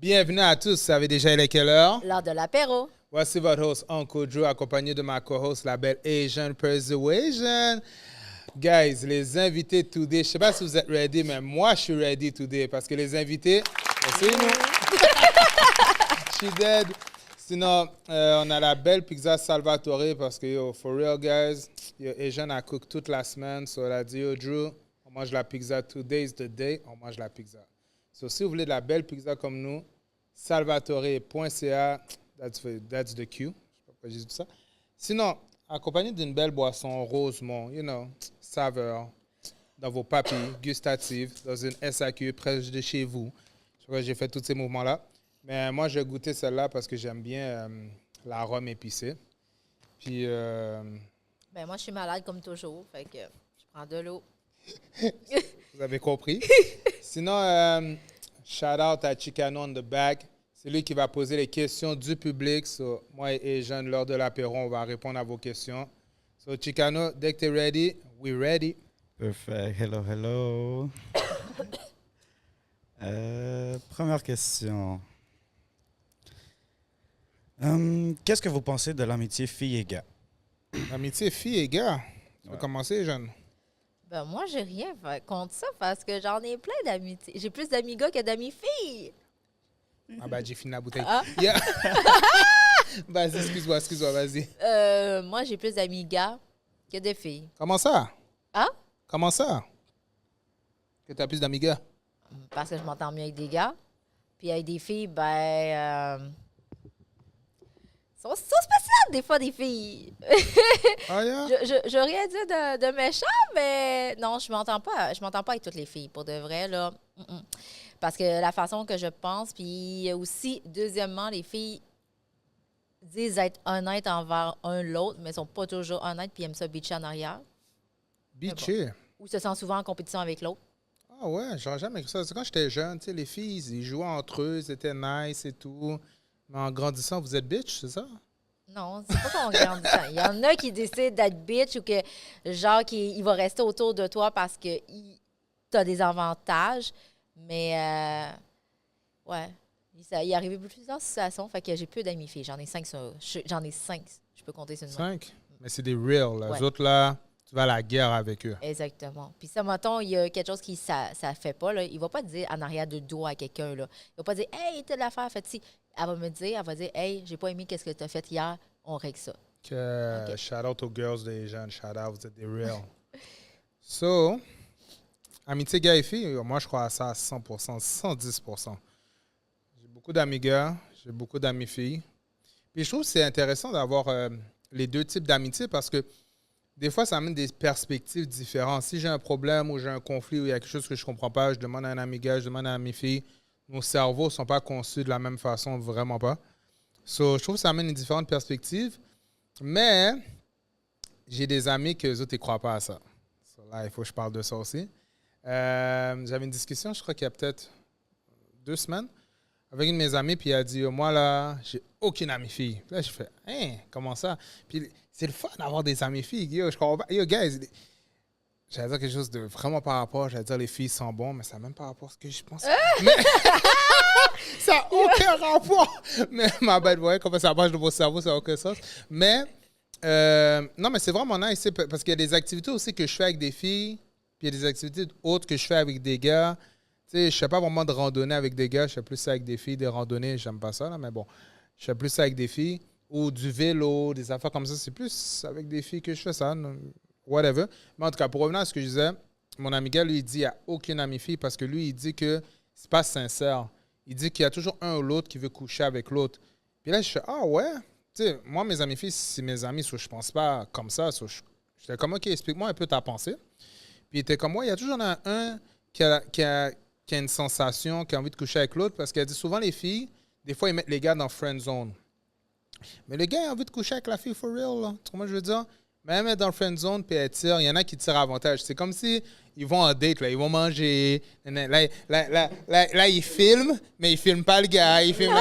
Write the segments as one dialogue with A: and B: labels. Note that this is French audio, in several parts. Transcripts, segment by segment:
A: Bienvenue à tous. Ça avait déjà été quelle heure?
B: L'heure de l'apéro.
A: Voici votre host, Uncle Joe, accompagné de ma co-host, la belle Asian Persuasion. Guys, les invités today, je ne sais pas si vous êtes ready, mais moi, je suis ready today parce que les invités, c'est nous. Je suis dead. Sinon, on a la belle pizza Salvatore parce que, yo, for real, guys, yo, Asian a cook toute la semaine. So, elle a dit, yo, Drew, on mange la pizza. Today is the day, on mange la pizza. So, si vous voulez de la belle pizza comme nous, salvatore.ca, that's the cue. Je sais pas pourquoi j'ai dit ça. Sinon, accompagné d'une belle boisson Rosemont, you know, saveur, dans vos papilles gustatives, dans une SAQ près de chez vous. Je crois que j'ai fait tous ces mouvements-là. Mais moi, j'ai goûté celle-là parce que j'aime bien l'arôme épicé. Puis...
B: Ben moi, je suis malade comme toujours, fait que je prends de l'eau.
A: Vous avez compris. Sinon, shout-out à Chicano on the back. C'est lui qui va poser les questions du public. So, moi et Jeanne, lors de l'apéro, on va répondre à vos questions. So, Chicano, dès que tu es ready, we're ready.
C: Perfect. Hello, hello. Première question. Qu'est-ce que vous pensez de l'amitié fille et gars?
A: Amitié fille et gars. Tu veux commencer, Jeanne?
B: Ben moi, j'ai rien contre ça parce que j'en ai plein d'amis. J'ai plus d'amis gars que d'amis filles.
A: Ah ben, j'ai fini la bouteille.
B: Ah.
A: Yeah. Vas-y, excuse-moi, vas-y.
B: Moi, j'ai plus d'amis gars que de filles.
A: Comment ça?
B: Ah?
A: Comment ça? Que tu as plus d'amis gars?
B: Parce que je m'entends mieux avec des gars. Puis avec des filles, ben... sont spéciales, des fois, des filles.
A: Ah, yeah?
B: Je rien dit de méchant, mais non, je m'entends pas avec toutes les filles, pour de vrai, là. Parce que la façon que je pense, puis aussi, deuxièmement, les filles disent être honnêtes envers l'autre, mais sont pas toujours honnêtes, puis aiment ça bitcher en arrière.
A: Bitché.
B: Ou se sentent souvent en compétition avec l'autre.
A: Ah ouais, j'aurais jamais cru ça. C'est quand j'étais jeune, tu sais, les filles, ils jouaient entre eux, c'était nice et tout. Mais en grandissant, vous êtes bitch, c'est ça?
B: Non, c'est pas qu'on grandissant. Il y en a qui décident d'être bitch ou que, genre, il va rester autour de toi parce que t'as des avantages. Mais, ouais, il est arrivé plusieurs situations. Fait que j'ai peu d'amis filles. J'en ai 5. J'en ai 5. Je peux compter sur une main.
A: 5? Mais c'est des real, là.
B: Ouais.
A: Les autres, là, tu vas à la guerre avec eux.
B: Exactement. Puis ça, mettons, il y a quelque chose qui ça fait pas, là. Il va pas dire en arrière de dos à quelqu'un, là. Il va pas dire « Hey, t'as de l'affaire, fait ci. » Elle va dire « Hey, j'ai pas aimé qu'est-ce que t'as fait hier. On règle ça. »
A: Que, Shout out aux girls des jeunes, shout out, vous êtes des real. So, amitié gars et filles, moi, je crois à ça à 100%, 110%. J'ai beaucoup d'amis gars, j'ai beaucoup d'amis filles. Puis je trouve que c'est intéressant d'avoir les deux types d'amitié parce que des fois, ça amène des perspectives différentes. Si j'ai un problème ou j'ai un conflit ou il y a quelque chose que je ne comprends pas, je demande à un ami gars, je demande à un ami fille. Nos cerveaux ne sont pas conçus de la même façon, vraiment pas. So, je trouve que ça amène une différente perspective. Mais j'ai des amis que les autres ne croient pas à ça. So, là, il faut que je parle de ça aussi. J'avais une discussion, je crois qu'il y a peut-être 2 semaines, avec une de mes amies, puis elle a dit, moi, là, j'ai aucune amie fille. Puis là, je fais, hein, comment ça? Puis c'est le fun d'avoir des amis filles. Yo, je comprends pas. Yo, guys, j'allais dire quelque chose de vraiment par rapport, j'allais dire les filles sont bonnes, mais ça n'a même pas rapport à ce que je pense. Mais... ça n'a aucun rapport. Mais ma bête, vous voyez comment ça marche de vos cerveaux, ça n'a aucun sens. Mais, non, mais c'est vraiment nice, parce qu'il y a des activités aussi que je fais avec des filles, puis il y a des activités autres que je fais avec des gars. Tu sais, je ne fais pas vraiment de randonnée avec des gars, je fais plus ça avec des filles, des randonnées, j'aime pas ça, là, mais bon, je fais plus ça avec des filles. Ou du vélo, des affaires comme ça, c'est plus avec des filles que je fais ça, whatever. Mais en tout cas, pour revenir à ce que je disais, mon ami gars, lui, il dit qu'il n'y a aucune amie fille parce que lui, il dit que c'est pas sincère. Il dit qu'il y a toujours un ou l'autre qui veut coucher avec l'autre. Puis là, je fais, ah ouais? Tu sais, moi, mes amis filles, c'est mes amis, je pense pas comme ça. J'étais comme, OK, explique-moi un peu ta pensée. Puis il était comme, moi, il y a toujours un qui a une sensation, qui a envie de coucher avec l'autre parce qu'elle dit souvent, les filles, des fois, ils mettent les gars dans friend zone. Mais le gars a envie de coucher avec la fille for real, là. Tu vois, je veux dire, même être dans le friend zone puis elle tire, il y en a qui tirent avantage. C'est comme si ils vont en date, là, ils vont manger. Là, ils filment, mais ils filment pas le gars. Ils filment.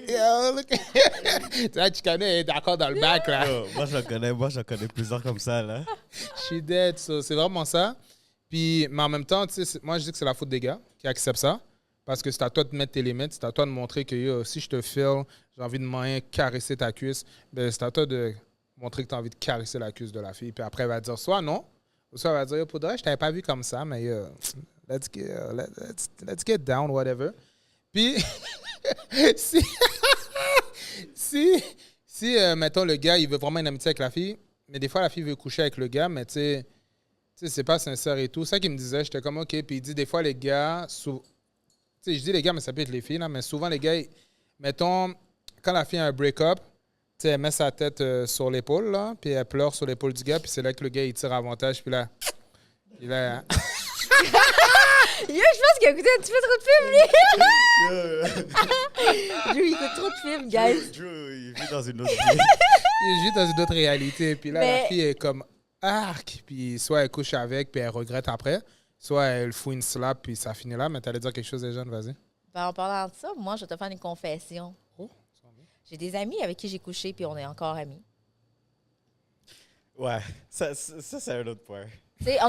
A: Yo, look. Tu vois, Chicano est d'accord dans le bac, là.
C: Yo, moi, j'en connais plusieurs comme ça, là.
A: Je suis dead, so, c'est vraiment ça. Puis, mais en même temps, tu sais, moi, je dis que c'est la faute des gars qui acceptent ça. Parce que c'est à toi de mettre tes limites, c'est à toi de montrer que yo, si je te file, j'ai envie de moyen caresser ta cuisse, ben, c'est à toi de montrer que tu as envie de caresser la cuisse de la fille. Puis après, elle va dire soit non, ou soit elle va dire yo, pour de vrai, je t'avais pas vu comme ça, mais let's get down, whatever. Puis, si, si, mettons, le gars, il veut vraiment une amitié avec la fille, mais des fois, la fille veut coucher avec le gars, mais tu sais, c'est pas sincère et tout. C'est ça qu'il me disait, j'étais comme, OK. Puis il dit, des fois, les gars, tu sais, je dis les gars, mais ça peut être les filles, là, mais souvent, les gars, mettons, quand la fille a un break-up, tu sais, elle met sa tête sur l'épaule, là, puis elle pleure sur l'épaule du gars, puis c'est là que le gars, il tire avantage, puis là,
B: Yo, je pense qu'il a écouté un petit peu trop de films, lui. Lui, il écoute trop de films, guys.
C: Drew, il vit dans une autre vie.
A: il vit dans une autre réalité. Puis là,
B: Mais-
A: la fille est comme arc. Puis soit elle couche avec, puis elle regrette après. Soit elle fout une slap, puis ça finit là. Mais t'allais dire quelque chose déjà, vas-y.
B: Ben, en parlant de ça, moi, je vais te faire une confession.
A: Oh, ça va bien.
B: J'ai des amis avec qui j'ai couché, puis on est encore amis.
C: Ouais, ça c'est un autre point.
B: Tu sais, on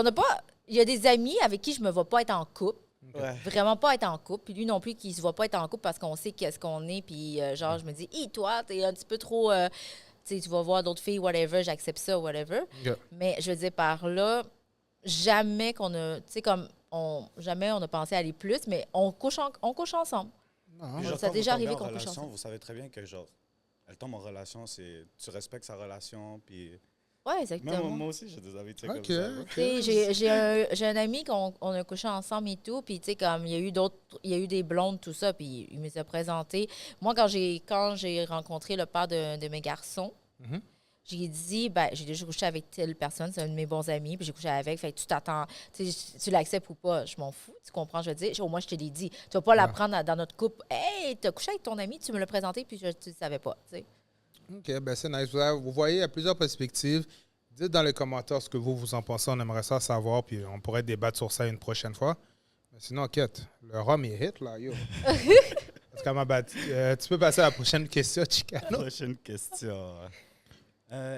B: n'a pas. Il y a des amis avec qui je me vois pas être en couple.
C: Ouais.
B: Vraiment pas être en couple. Puis lui non plus, qui se voit pas être en couple parce qu'on sait qu'est-ce qu'on est. Puis genre, je me dis, toi, t'es un petit peu trop. Tu sais, tu vas voir d'autres filles, whatever, j'accepte ça, whatever.
A: Ok.
B: Mais je veux dire, par là, jamais qu'on a. Tu sais, comme. Jamais on a pensé à aller plus, mais on couche ensemble.
A: Non.
C: Puis
B: ça
C: genre,
B: a
C: quand
B: déjà
C: vous tombez
B: arrivé
C: en
B: qu'on couche
C: relation,
B: ensemble.
C: vous savez très bien que genre, elle tombe en relation, tu respectes sa relation, puis
B: Ouais,
C: même
B: exactement.
C: moi aussi j'ai des amis, tu sais,
A: Ok,
C: comme ça.
A: ok.
B: Tu sais, j'ai un ami on a couché ensemble et tout, puis tu sais, comme il y a eu des blondes, tout ça, puis il me s'est présenté. Moi, quand j'ai rencontré le père de mes garçons,
A: Mhm.
B: j'ai dit, ben, j'ai déjà couché avec telle personne, c'est un de mes bons amis, puis j'ai couché avec, fait que tu t'attends, tu l'acceptes ou pas, je m'en fous, tu comprends, je veux dire, au moins je te l'ai dit. Tu vas pas
A: Ouais.
B: l'apprendre dans notre couple, hey, t'as couché avec ton ami, tu me l'as présenté, puis tu le savais pas, tu sais.
A: OK, ben c'est nice. Vous voyez, il y a plusieurs perspectives. Dites dans les commentaires ce que vous en pensez. On aimerait ça savoir, puis on pourrait débattre sur ça une prochaine fois. Mais sinon, Kate, le rhum est hit, là, yo. Parce qu'elle m'a battu. Tu peux passer à la prochaine question, Chicano.
C: Prochaine question.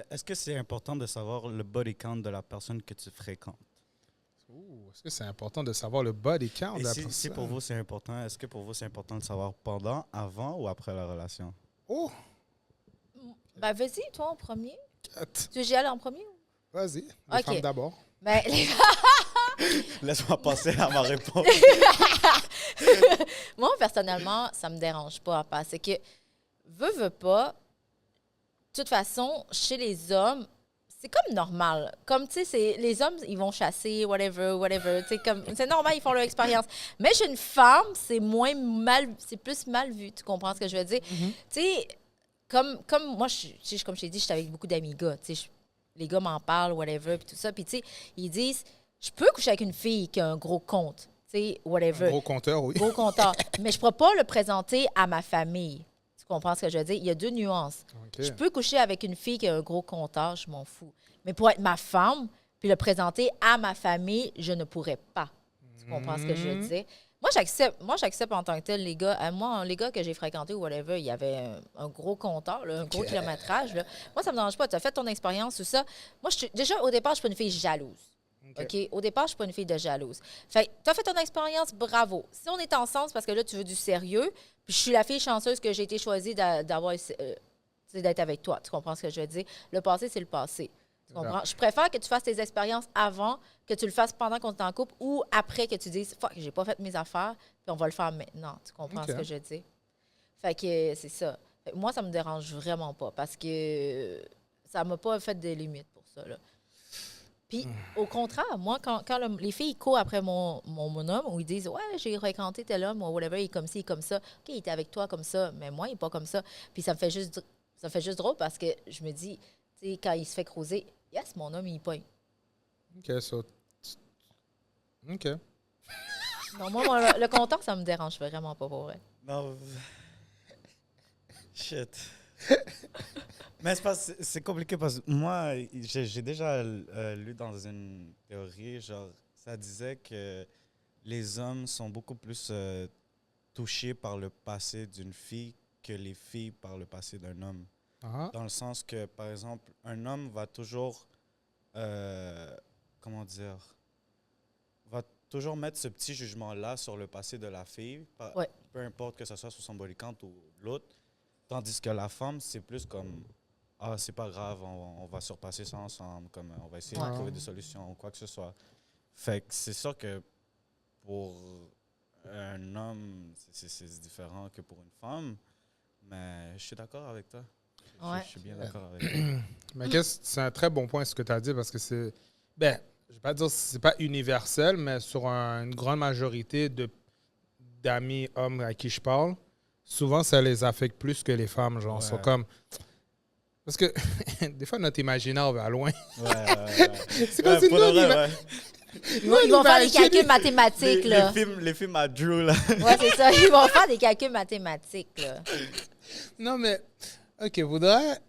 C: Est-ce que c'est important de savoir le body count de la personne que tu fréquentes?
A: Ouh, est-ce que c'est important de savoir le body count
C: Et
A: de la
C: si
A: personne?
C: pour vous c'est important, est-ce que pour vous c'est important de savoir pendant, avant ou après la relation?
A: Oh,
B: Ben, vas-y, toi en premier.
A: Kate,
B: Tu veux que j'y aille en premier?
A: vas-y. Les
B: Ok.
A: femmes d'abord.
B: Ben,
C: Laisse-moi passer à ma réponse.
B: moi, personnellement, ça me dérange pas parce que, veux pas, de toute façon, chez les hommes, c'est comme normal. Comme, tu sais, les hommes, ils vont chasser, whatever. Tu sais, comme, c'est normal, ils font leur expérience. Mais chez une femme, c'est c'est plus mal vu. Tu comprends ce que je veux dire? Tu sais, comme moi, comme je t'ai dit, j'étais avec beaucoup d'amis gars. Tu sais, les gars m'en parlent, whatever, puis tout ça. Puis, tu sais, ils disent, je peux coucher avec une fille qui a un gros compte, tu sais, whatever.
A: Gros compteur, oui.
B: Gros compteur. Mais je ne pourrais pas le présenter à ma famille. Tu comprends ce que je veux dire? Il y a deux nuances.
A: OK.
B: Je peux coucher avec une fille qui a un gros compteur, je m'en fous. Mais pour être ma femme, puis le présenter à ma famille, je ne pourrais pas. Tu comprends ce que je veux dire? Moi, j'accepte en tant que tel les gars. Moi, les gars que j'ai fréquentés ou whatever, il y avait un gros compteur, là, un gros kilométrage. Là. Moi, ça me dérange pas. Tu as fait ton expérience, tout ça. Moi, déjà, au départ, je suis pas une fille jalouse. OK? Au départ, je suis pas une fille de jalouse. Fait tu as fait ton expérience, bravo. Si on est ensemble, c'est parce que là, tu veux du sérieux. Puis je suis la fille chanceuse que j'ai été choisie d'être avec toi. Tu comprends ce que je veux dire? Le passé, c'est le passé. Tu comprends? Je préfère que tu fasses tes expériences avant, que tu le fasses pendant qu'on est en couple ou après que tu dises fuck, j'ai pas fait mes affaires, puis on va le faire maintenant. Tu comprends ce que je dis? Fait que c'est ça. Fait que moi, ça me dérange vraiment pas parce que ça m'a pas fait de limite pour ça. Là. Puis, au contraire, moi, quand les filles courent après mon homme, ou ils disent ouais, j'ai fréquenté tel homme, ou whatever, il est comme ci, il est comme ça. OK, il était avec toi comme ça, mais moi, il n'est pas comme ça. Puis, ça me fait juste drôle parce que je me dis, tu sais, quand il se fait creuser, yes, mon homme, il pogne.
A: OK, so... OK.
B: Non, moi, le compteur, ça me dérange vraiment pas pour vrai.
C: Non. Shit. Mais c'est compliqué parce que moi, j'ai déjà lu dans une théorie, genre, ça disait que les hommes sont beaucoup plus touchés par le passé d'une fille que les filles par le passé d'un homme.
A: Ah.
C: Dans le sens que, par exemple, un homme va toujours, comment dire, va toujours mettre ce petit jugement-là sur le passé de la fille,
B: Ouais.
C: peu importe que ce soit sur son body count ou l'autre. Tandis que la femme, c'est plus comme ah, c'est pas grave, on va surpasser ça ensemble, comme on va essayer
B: Ouais.
C: de trouver des solutions ou quoi que ce soit. Fait que c'est sûr que pour un homme, c'est différent que pour une femme, mais je suis d'accord avec toi.
B: Ouais.
C: Je suis bien d'accord avec toi.
A: Mais c'est un très bon point ce que tu as dit parce que c'est. Ben, je vais pas dire que c'est pas universel, mais sur une grande majorité d'amis hommes à qui je parle, souvent ça les affecte plus que les femmes. Genre,
C: Ouais.
A: sont comme. Parce que des fois, notre imaginaire va loin.
C: Ouais.
A: C'est comme si
C: pour
A: nous,
C: de
A: on
C: vrai,
A: ima-
C: ouais.
B: Ils vont faire des calculs mathématiques,
C: Les,
B: là.
C: les films à Drew, là.
B: Ouais, c'est ça. Ils vont faire des calculs mathématiques, là.
A: Non, mais. OK, voudrais.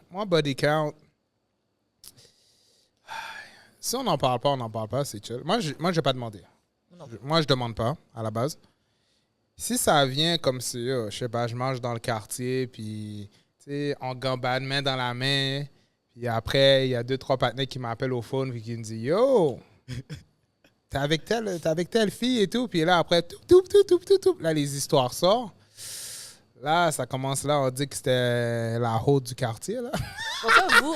A: Moi, body count. Si on n'en parle pas, on n'en parle pas, c'est chill. Moi, je vais pas demander.
B: Non.
A: Moi, je demande pas, à la base. Si ça vient comme si, je sais pas, je marche dans le quartier, puis, tu sais, on gambade main dans la main, puis après, il y a 2-3 partenaires qui m'appellent au phone, puis qui me disent, yo, t'es avec telle fille et tout, puis là, après, tout, là, les histoires sortent. Là, ça commence là, on dit que c'était la haute du quartier, là.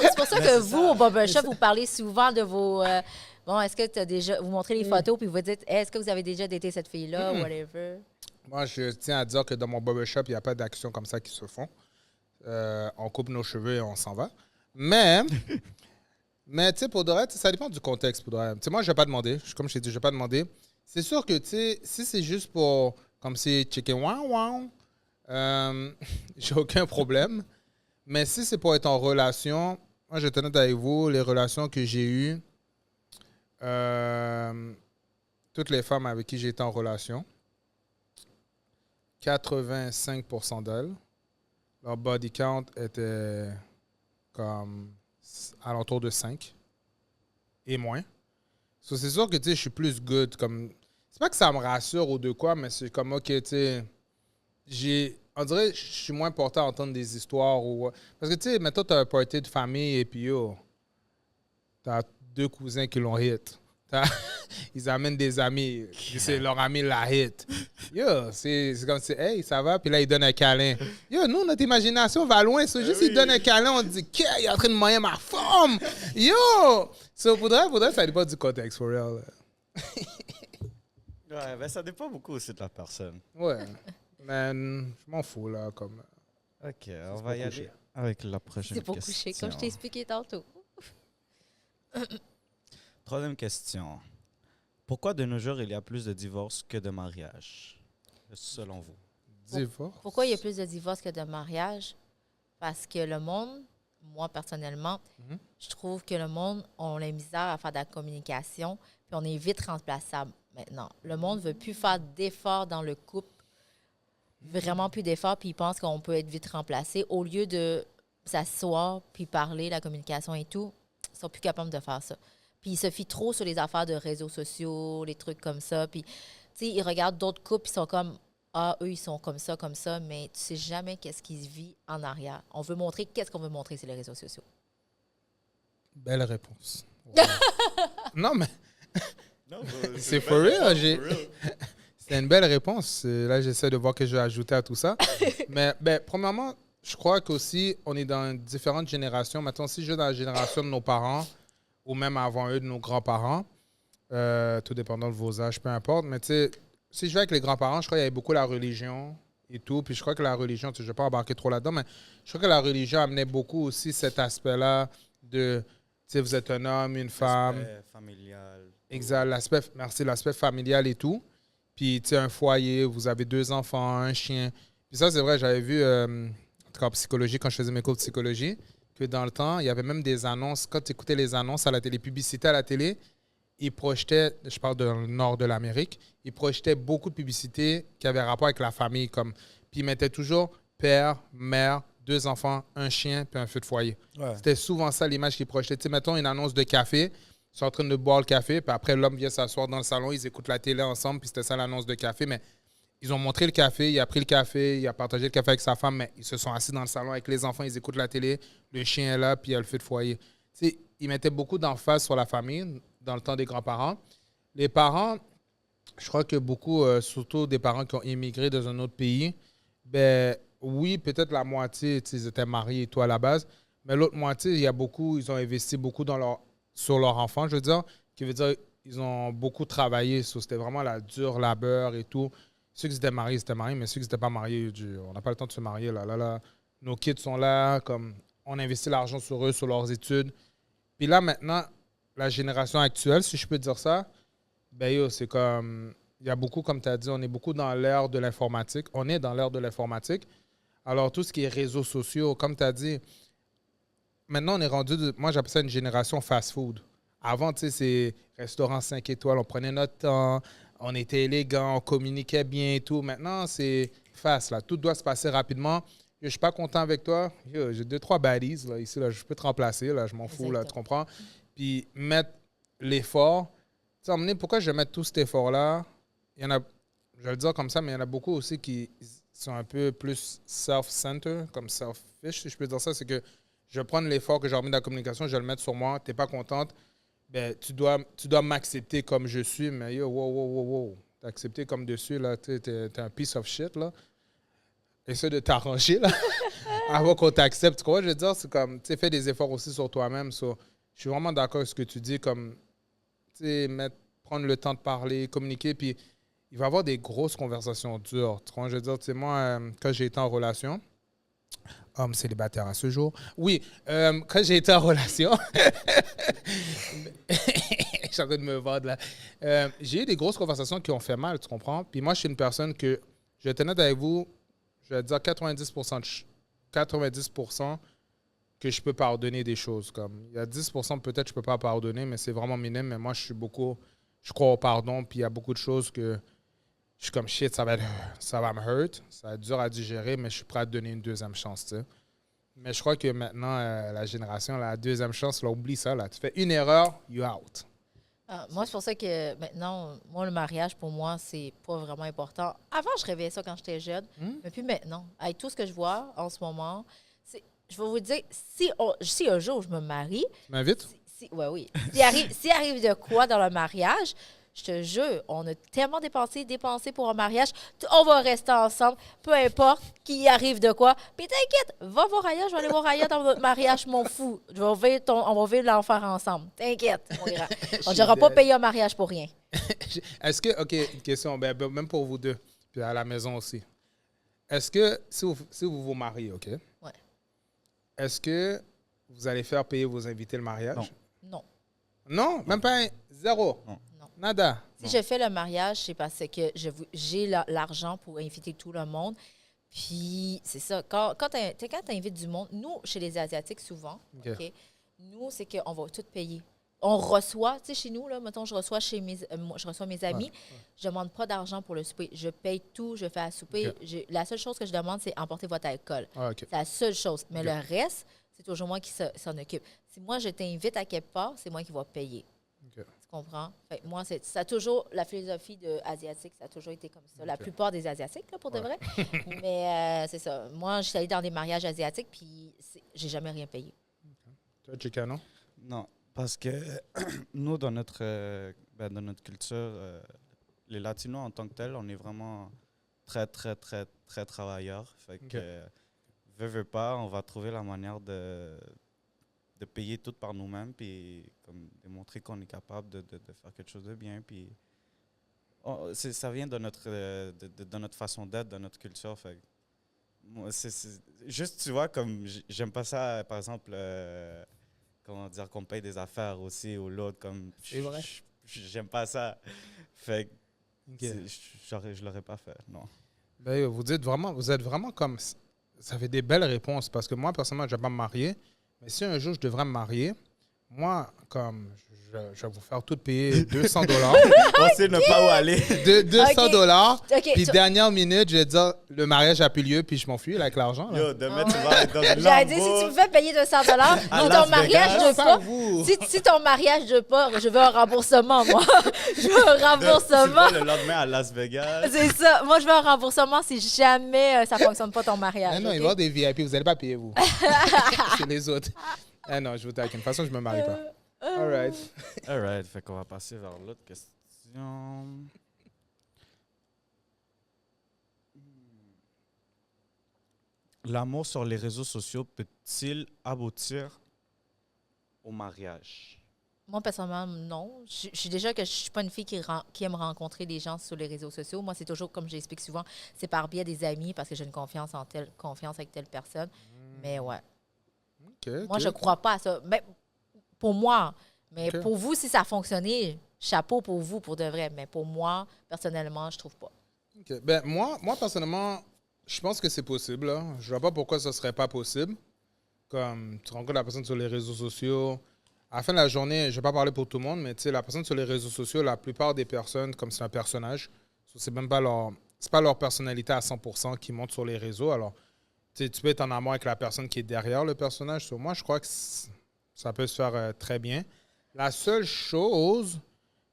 B: C'est pour ça que vous, au barbershop, vous parlez souvent de vos... bon, est-ce que tu as déjà... Vous montrez les photos, puis vous dites, est-ce que vous avez déjà daté cette fille-là, whatever?
A: Moi, je tiens à dire que dans mon barbershop, il n'y a pas d'actions comme ça qui se font. On coupe nos cheveux et on s'en va. Mais tu sais, pour de vrai, ça dépend du contexte. Pour de vrai. Tu sais, moi, je ne vais pas demander. Comme je t'ai dit, je ne vais pas demander. C'est sûr que, tu sais, si c'est juste pour, comme si chicken wow, j'ai aucun problème. Mais si c'est pour être en relation, moi, je vais être honnête avec vous, les relations que j'ai eues, toutes les femmes avec qui j'ai été en relation, 85% d'elles, leur body count était comme alentour de 5 et moins. So, c'est sûr que tu sais, je suis plus good. Comme, c'est pas que ça me rassure ou de quoi, mais c'est comme, OK, tu sais, on dirait que je suis moins porté à entendre des histoires. Parce que, tu sais, maintenant, tu as un party de famille et puis, tu as 2 cousins qui l'ont hit. Ils amènent des amis. C'est leur ami la hit. Yo, c'est comme si, hey, ça va? Puis là, ils donnent un câlin. Yo, nous, notre imagination va loin. C'est juste, ils donnent un câlin, on dit, qu'il est en train de moyen ma femme. Yo! So, faudrait, ça dépend du contexte, for real.
C: Ouais, ben ça dépend beaucoup aussi de la personne.
A: Ouais. Man, je m'en fous, là, comme.
C: OK, on va y aller avec la prochaine
B: C'est pour
C: question.
B: coucher, comme je t'ai expliqué tantôt.
C: Troisième question. Pourquoi de nos jours, il y a plus de divorces que de mariages, selon vous?
A: Divorce.
B: Pourquoi il y a plus de divorces que de mariages? Parce que le monde, moi personnellement, je trouve que le monde, on a la misère à faire de la communication, puis on est vite remplaçable maintenant. Le monde ne veut plus faire d'efforts dans le couple, vraiment plus d'efforts, puis ils pensent qu'on peut être vite remplacé. Au lieu de s'asseoir, puis parler, la communication et tout, ils sont plus capables de faire ça. Puis ils se fient trop sur les affaires de réseaux sociaux, les trucs comme ça. Puis, tu sais, ils regardent d'autres couples, ils sont comme, ah, eux, ils sont comme ça, mais tu sais jamais qu'est-ce qui se vit en arrière. On veut montrer, qu'est-ce qu'on veut montrer, c'est les réseaux sociaux.
A: Belle réponse. Ouais. Non, mais c'est for real. C'est une belle réponse. Là, j'essaie de voir que je vais ajouter à tout ça. Mais, premièrement, je crois qu'aussi, on est dans différentes générations. Maintenant, si je vais dans la génération de nos parents, ou même avant eux, de nos grands-parents, tout dépendant de vos âges, peu importe. Mais tu sais, si je vais avec les grands-parents, je crois qu'il y avait beaucoup la religion et tout. Puis je crois que la religion, je ne vais pas embarquer trop là-dedans, mais je crois que la religion amenait beaucoup aussi cet aspect-là de, tu sais, vous êtes un homme, une femme.
C: L'aspect familial.
A: Exact, l'aspect familial et tout. Puis, tu sais, un foyer, vous avez 2 enfants, un chien. Puis ça, c'est vrai, j'avais vu, en tout cas en psychologie, quand je faisais mes cours de psychologie, que dans le temps, il y avait même des annonces. Quand tu écoutais les annonces à la télé, publicités à la télé, ils projetaient, je parle dans le nord de l'Amérique, ils projetaient beaucoup de publicités qui avaient rapport avec la famille. Puis ils mettaient toujours père, mère, 2 enfants, un chien, puis un feu de foyer.
C: Ouais.
A: C'était souvent ça l'image qu'ils projetaient. Tu sais, mettons une annonce de café, ils sont en train de boire le café, puis après, l'homme vient s'asseoir dans le salon, ils écoutent la télé ensemble, puis c'était ça l'annonce de café. Mais ils ont montré le café, il a pris le café, il a partagé le café avec sa femme, mais ils se sont assis dans le salon avec les enfants, ils écoutent la télé, le chien est là, puis il y a le feu de foyer. Tu sais, ils mettaient beaucoup d'emphase sur la famille dans le temps des grands-parents. Les parents, je crois que beaucoup, surtout des parents qui ont immigré dans un autre pays, ben oui, peut-être la moitié, tu sais, ils étaient mariés et tout à la base, mais l'autre moitié, il y a beaucoup, ils ont investi beaucoup sur leur enfant, je veux dire, qui veut dire ils ont beaucoup travaillé, c'était vraiment la dure labeur et tout. Ceux qui étaient mariés, mais ceux qui n'étaient pas mariés, on n'a pas le temps de se marier, là. Nos kids sont là, comme on investit l'argent sur eux, sur leurs études. Puis là, maintenant, la génération actuelle, si je peux dire ça, ben yo, c'est comme, il y a beaucoup, comme tu as dit, on est beaucoup dans l'ère de l'informatique. On est dans l'ère de l'informatique. Alors, tout ce qui est réseaux sociaux, comme tu as dit, maintenant, on est rendu, moi, j'appelle ça une génération fast-food. Avant, tu sais, c'est restaurant 5 étoiles, on prenait notre temps, on était élégant, on communiquait bien et tout. Maintenant, c'est fast, là. Tout doit se passer rapidement. Je ne suis pas content avec toi. Yo, j'ai 2-3 baddies, là, ici, là, je peux te remplacer, là, je m'en fous, là, tu comprends? Puis mettre l'effort. Tu sais, à un moment donné, pourquoi je vais mettre tout cet effort-là? Il y en a, je vais le dire comme ça, mais il y en a beaucoup aussi qui sont un peu plus self-centered, comme selfish, si je peux dire ça. C'est que je vais prendre l'effort que j'ai remis dans la communication, je vais le mettre sur moi. Tu n'es pas contente, ben, tu dois m'accepter comme je suis. Mais yo, wow. T'accepter comme dessus, là, t'es un piece of shit, là. Essaie de t'arranger, là, avant qu'on t'accepte. Tu vois, je veux dire, c'est comme, tu sais, fais des efforts aussi sur toi-même. So, je suis vraiment d'accord avec ce que tu dis, comme, tu sais, prendre le temps de parler, communiquer, puis il va y avoir des grosses conversations dures. Tu vois, je veux dire, tu sais, moi, quand j'ai été en relation, homme célibataire à ce jour, oui, quand j'ai été en relation, je suis en train de me vendre, là, j'ai eu des grosses conversations qui ont fait mal, tu comprends? Puis moi, je suis une personne que, je vais être honnête avec vous, je vais dire 90% que je peux pardonner des choses. Comme, il y a 10% peut-être que je ne peux pas pardonner, mais c'est vraiment minime. Mais moi, je crois au pardon. Puis il y a beaucoup de choses que je suis comme shit, ça va me hurt. Ça va être dur à digérer, mais je suis prêt à te donner une deuxième chance. Tu sais. Mais je crois que maintenant, la génération, la deuxième chance, là, oublie ça. Là. Tu fais une erreur, you out.
B: Moi, c'est pour ça que maintenant, moi, le mariage, pour moi, c'est pas vraiment important. Avant, je rêvais ça quand j'étais jeune, mais puis maintenant, avec tout ce que je vois en ce moment, je vais vous dire, si un jour je me marie...
A: Tu m'invites?
B: Oui. S'il arrive de quoi dans le mariage, je te jure, on a tellement dépensé pour un mariage, on va rester ensemble, peu importe qui arrive de quoi. Puis t'inquiète, va voir ailleurs, je vais aller voir ailleurs dans notre mariage, je m'en fous. On va vivre l'enfer ensemble. T'inquiète, mon grand. On n'aura pas payé un mariage pour rien.
A: Est-ce que, OK, une question, même pour vous deux, puis à la maison aussi. Est-ce que, si vous mariez, OK?
B: Ouais.
A: Est-ce que vous allez faire payer vos invités le mariage?
B: Non.
A: Non? Même pas zéro?
C: Non.
A: Nada?
B: Si je fais le mariage, c'est parce que j'ai l'argent pour inviter tout le monde. Puis, c'est ça. Quand tu invites du monde, nous, chez les Asiatiques, souvent, OK, nous, c'est qu'on va tout payer. On reçoit, tu sais, chez nous, là, mettons, je reçois mes amis, je ne demande pas d'argent pour le souper. Je paye tout, je fais à souper. La seule chose que je demande, c'est emporter votre alcool. C'est la seule chose. Mais le reste, c'est toujours moi qui s'en occupe. Si moi, je t'invite à quelque part, c'est moi qui vais payer. Tu comprends? Fait que moi, ça a toujours, la philosophie asiatique, ça a toujours été comme ça. La plupart des Asiatiques, là, pour de vrai. Mais c'est ça. Moi, je suis allée dans des mariages asiatiques, puis j'ai jamais rien payé.
A: Toi, Chicano?
C: Non, parce que nous, dans notre culture, les Latinos en tant que tels, on est vraiment très, très, très, très travailleurs. Fait que, veut pas, on va trouver la manière de payer tout par nous-mêmes, puis comme démontrer qu'on est capable de faire quelque chose de bien. Puis ça vient de notre façon d'être, de notre culture. Fait moi, juste, tu vois, comme j'aime pas ça, par exemple, comment dire, qu'on paye des affaires aussi ou l'autre. Comme
A: c'est vrai?
C: J'aime pas ça. Fait que je l'aurais pas fait, non.
A: Ben, vous êtes vraiment comme... Ça fait des belles réponses, parce que moi, personnellement, je ne vais pas me marier. Mais si un jour je devrais me marier, moi, comme je vais vous faire tout payer $200.
C: On sait ne pas où aller.
A: $200. Puis dernière minute, je vais dire le mariage n'a plus lieu, puis je m'enfuis avec l'argent. Là.
C: Yo, demain, tu vas être dans une
B: J'allais dire, si tu me fais payer $200 pour ton mariage de pas, si ton mariage de pas, je veux un remboursement, moi. Je veux un remboursement.
C: Tu vas le lendemain à Las Vegas.
B: C'est ça. Moi, je veux un remboursement si jamais ça ne fonctionne pas ton mariage.
A: Non, il va y avoir des VIP, vous n'allez pas payer, vous. C'est les autres. Non, je vous taquine. De toute façon, je ne me marie pas. All right.
C: Fait qu'on va passer vers l'autre question. question. L'amour sur les réseaux sociaux peut-il aboutir au mariage?
B: Moi, personnellement, non. Je suis déjà que je suis pas une fille qui aime rencontrer des gens sur les réseaux sociaux. Moi, c'est toujours, comme j'explique souvent, c'est par biais des amis parce que j'ai une confiance avec telle personne. Mais ouais. Moi, je crois pas à ça. Mais pour moi. Mais pour vous, si ça a fonctionné, chapeau pour vous, pour de vrai. Mais pour moi, personnellement, je trouve pas.
A: Ben, moi, personnellement, je pense que c'est possible. Là. Je vois pas pourquoi ce serait pas possible. Comme tu rencontres la personne sur les réseaux sociaux. À la fin de la journée, je ne vais pas parler pour tout le monde, mais la personne sur les réseaux sociaux, la plupart des personnes, comme c'est un personnage, c'est même pas leur personnalité à 100% qui monte sur les réseaux. Alors, tu peux être en amour avec la personne qui est derrière le personnage. Sur moi, je crois que ça peut se faire très bien. La seule chose,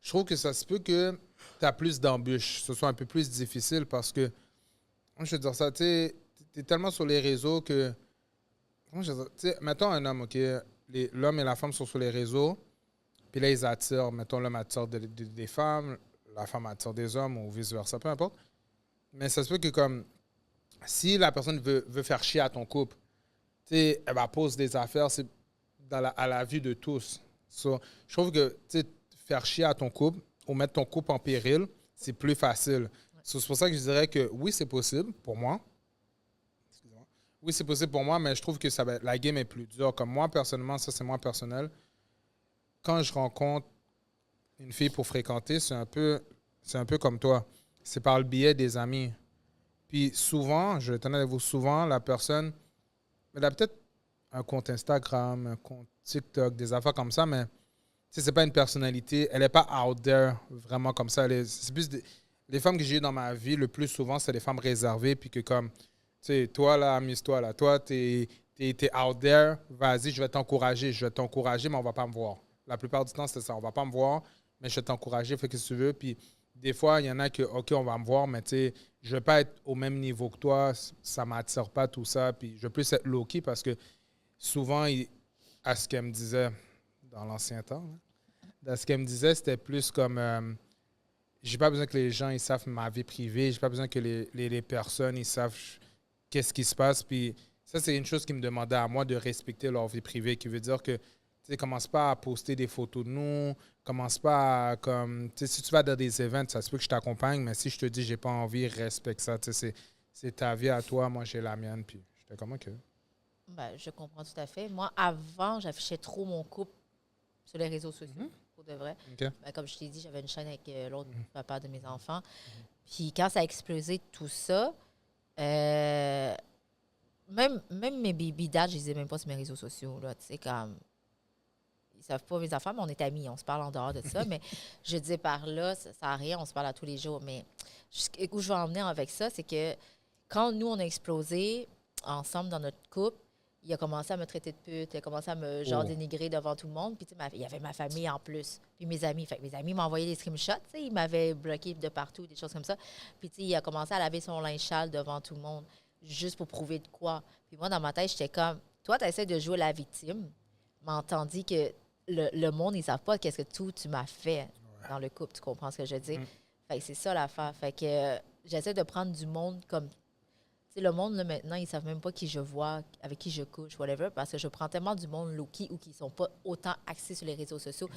A: je trouve que ça se peut que tu as plus d'embûches, ce soit un peu plus difficile parce que, je veux dire ça, tu es tellement sur les réseaux que, mettons un homme, OK? L'homme et la femme sont sur les réseaux, puis là, ils attirent, mettons, l'homme attire des femmes, la femme attire des hommes ou vice-versa, peu importe. Mais ça se peut que, comme, si la personne veut faire chier à ton couple, elle va poser des affaires à la vue de tous. So, je trouve que, faire chier à ton couple ou mettre ton couple en péril, c'est plus facile. So, c'est pour ça que je dirais que oui, c'est possible pour moi. Oui, c'est possible pour moi, mais je trouve que la game est plus dure. Comme moi, personnellement, ça, c'est moi personnel. Quand je rencontre une fille pour fréquenter, c'est un peu comme toi. C'est par le biais des amis. Puis souvent, je vais être honnête avec vous, souvent, la personne, elle a peut-être un compte Instagram, un compte TikTok, des affaires comme ça, mais c'est pas une personnalité. Elle n'est pas out there vraiment comme ça. C'est plus les femmes que j'ai eues dans ma vie, le plus souvent, c'est des femmes réservées, puis que comme... Tu sais, toi, là, amuse-toi, là. Toi, t'es out there. Vas-y, je vais t'encourager. Mais on va pas me voir. La plupart du temps, c'est ça. On va pas me voir, mais je vais t'encourager. Fais ce que tu veux. Puis, des fois, il y en a que, OK, on va me voir, mais tu sais, je vais pas être au même niveau que toi. Ça m'attire pas, tout ça. Puis, je veux plus être low-key parce que souvent, à ce qu'elle me disait dans l'ancien temps, à ce qu'elle me disait, c'était plus comme... j'ai pas besoin que les gens ils savent ma vie privée. J'ai pas besoin que les personnes ils savent qu'est-ce qui se passe. Puis ça, c'est une chose qui me demandait à moi de respecter leur vie privée, qui veut dire que, tu sais, commence pas à poster des photos de nous, commence pas à, comme, tu sais, si tu vas dans des événements, ça se peut que je t'accompagne, mais si je te dis j'ai pas envie, respecte ça, tu sais, c'est ta vie à toi, moi j'ai la mienne, puis j'étais comme, OK.
B: Ben, je comprends tout à fait. Moi, avant, j'affichais trop mon couple sur les réseaux sociaux, pour de vrai.
A: Okay.
B: Ben, comme je t'ai dit, j'avais une chaîne avec l'autre papa de mes enfants. Puis quand ça a explosé, tout ça, même mes baby dads, je les ai même pas sur mes réseaux sociaux. Là, tu sais, comme, ils savent pas mes affaires, mais on est amis, on se parle en dehors de ça. Mais je dis par là, ça n'a rien, on se parle à tous les jours. Mais où je veux en venir avec ça, c'est que quand nous, on a explosé ensemble dans notre couple, il a commencé à me traiter de pute, il a commencé à me dénigrer devant tout le monde. Puis, tu sais, il y avait ma famille en plus, puis mes amis. Fait que mes amis m'envoyaient des screenshots, tu sais, ils m'avaient bloqué de partout, des choses comme ça. Puis, tu sais, il a commencé à laver son linge sale devant tout le monde, juste pour prouver de quoi. Puis moi, dans ma tête, j'étais comme, toi, tu essaies de jouer la victime, mais tandis que le monde, ils ne savent pas qu'est-ce que tu m'as fait dans le couple. Tu comprends ce que je veux dire? Fait que c'est ça l'affaire. Fait que j'essaie de prendre du monde comme... T'sais, le monde, là, maintenant, ils ne savent même pas qui je vois, avec qui je couche, whatever, parce que je prends tellement du monde low-key ou qui ne sont pas autant axés sur les réseaux sociaux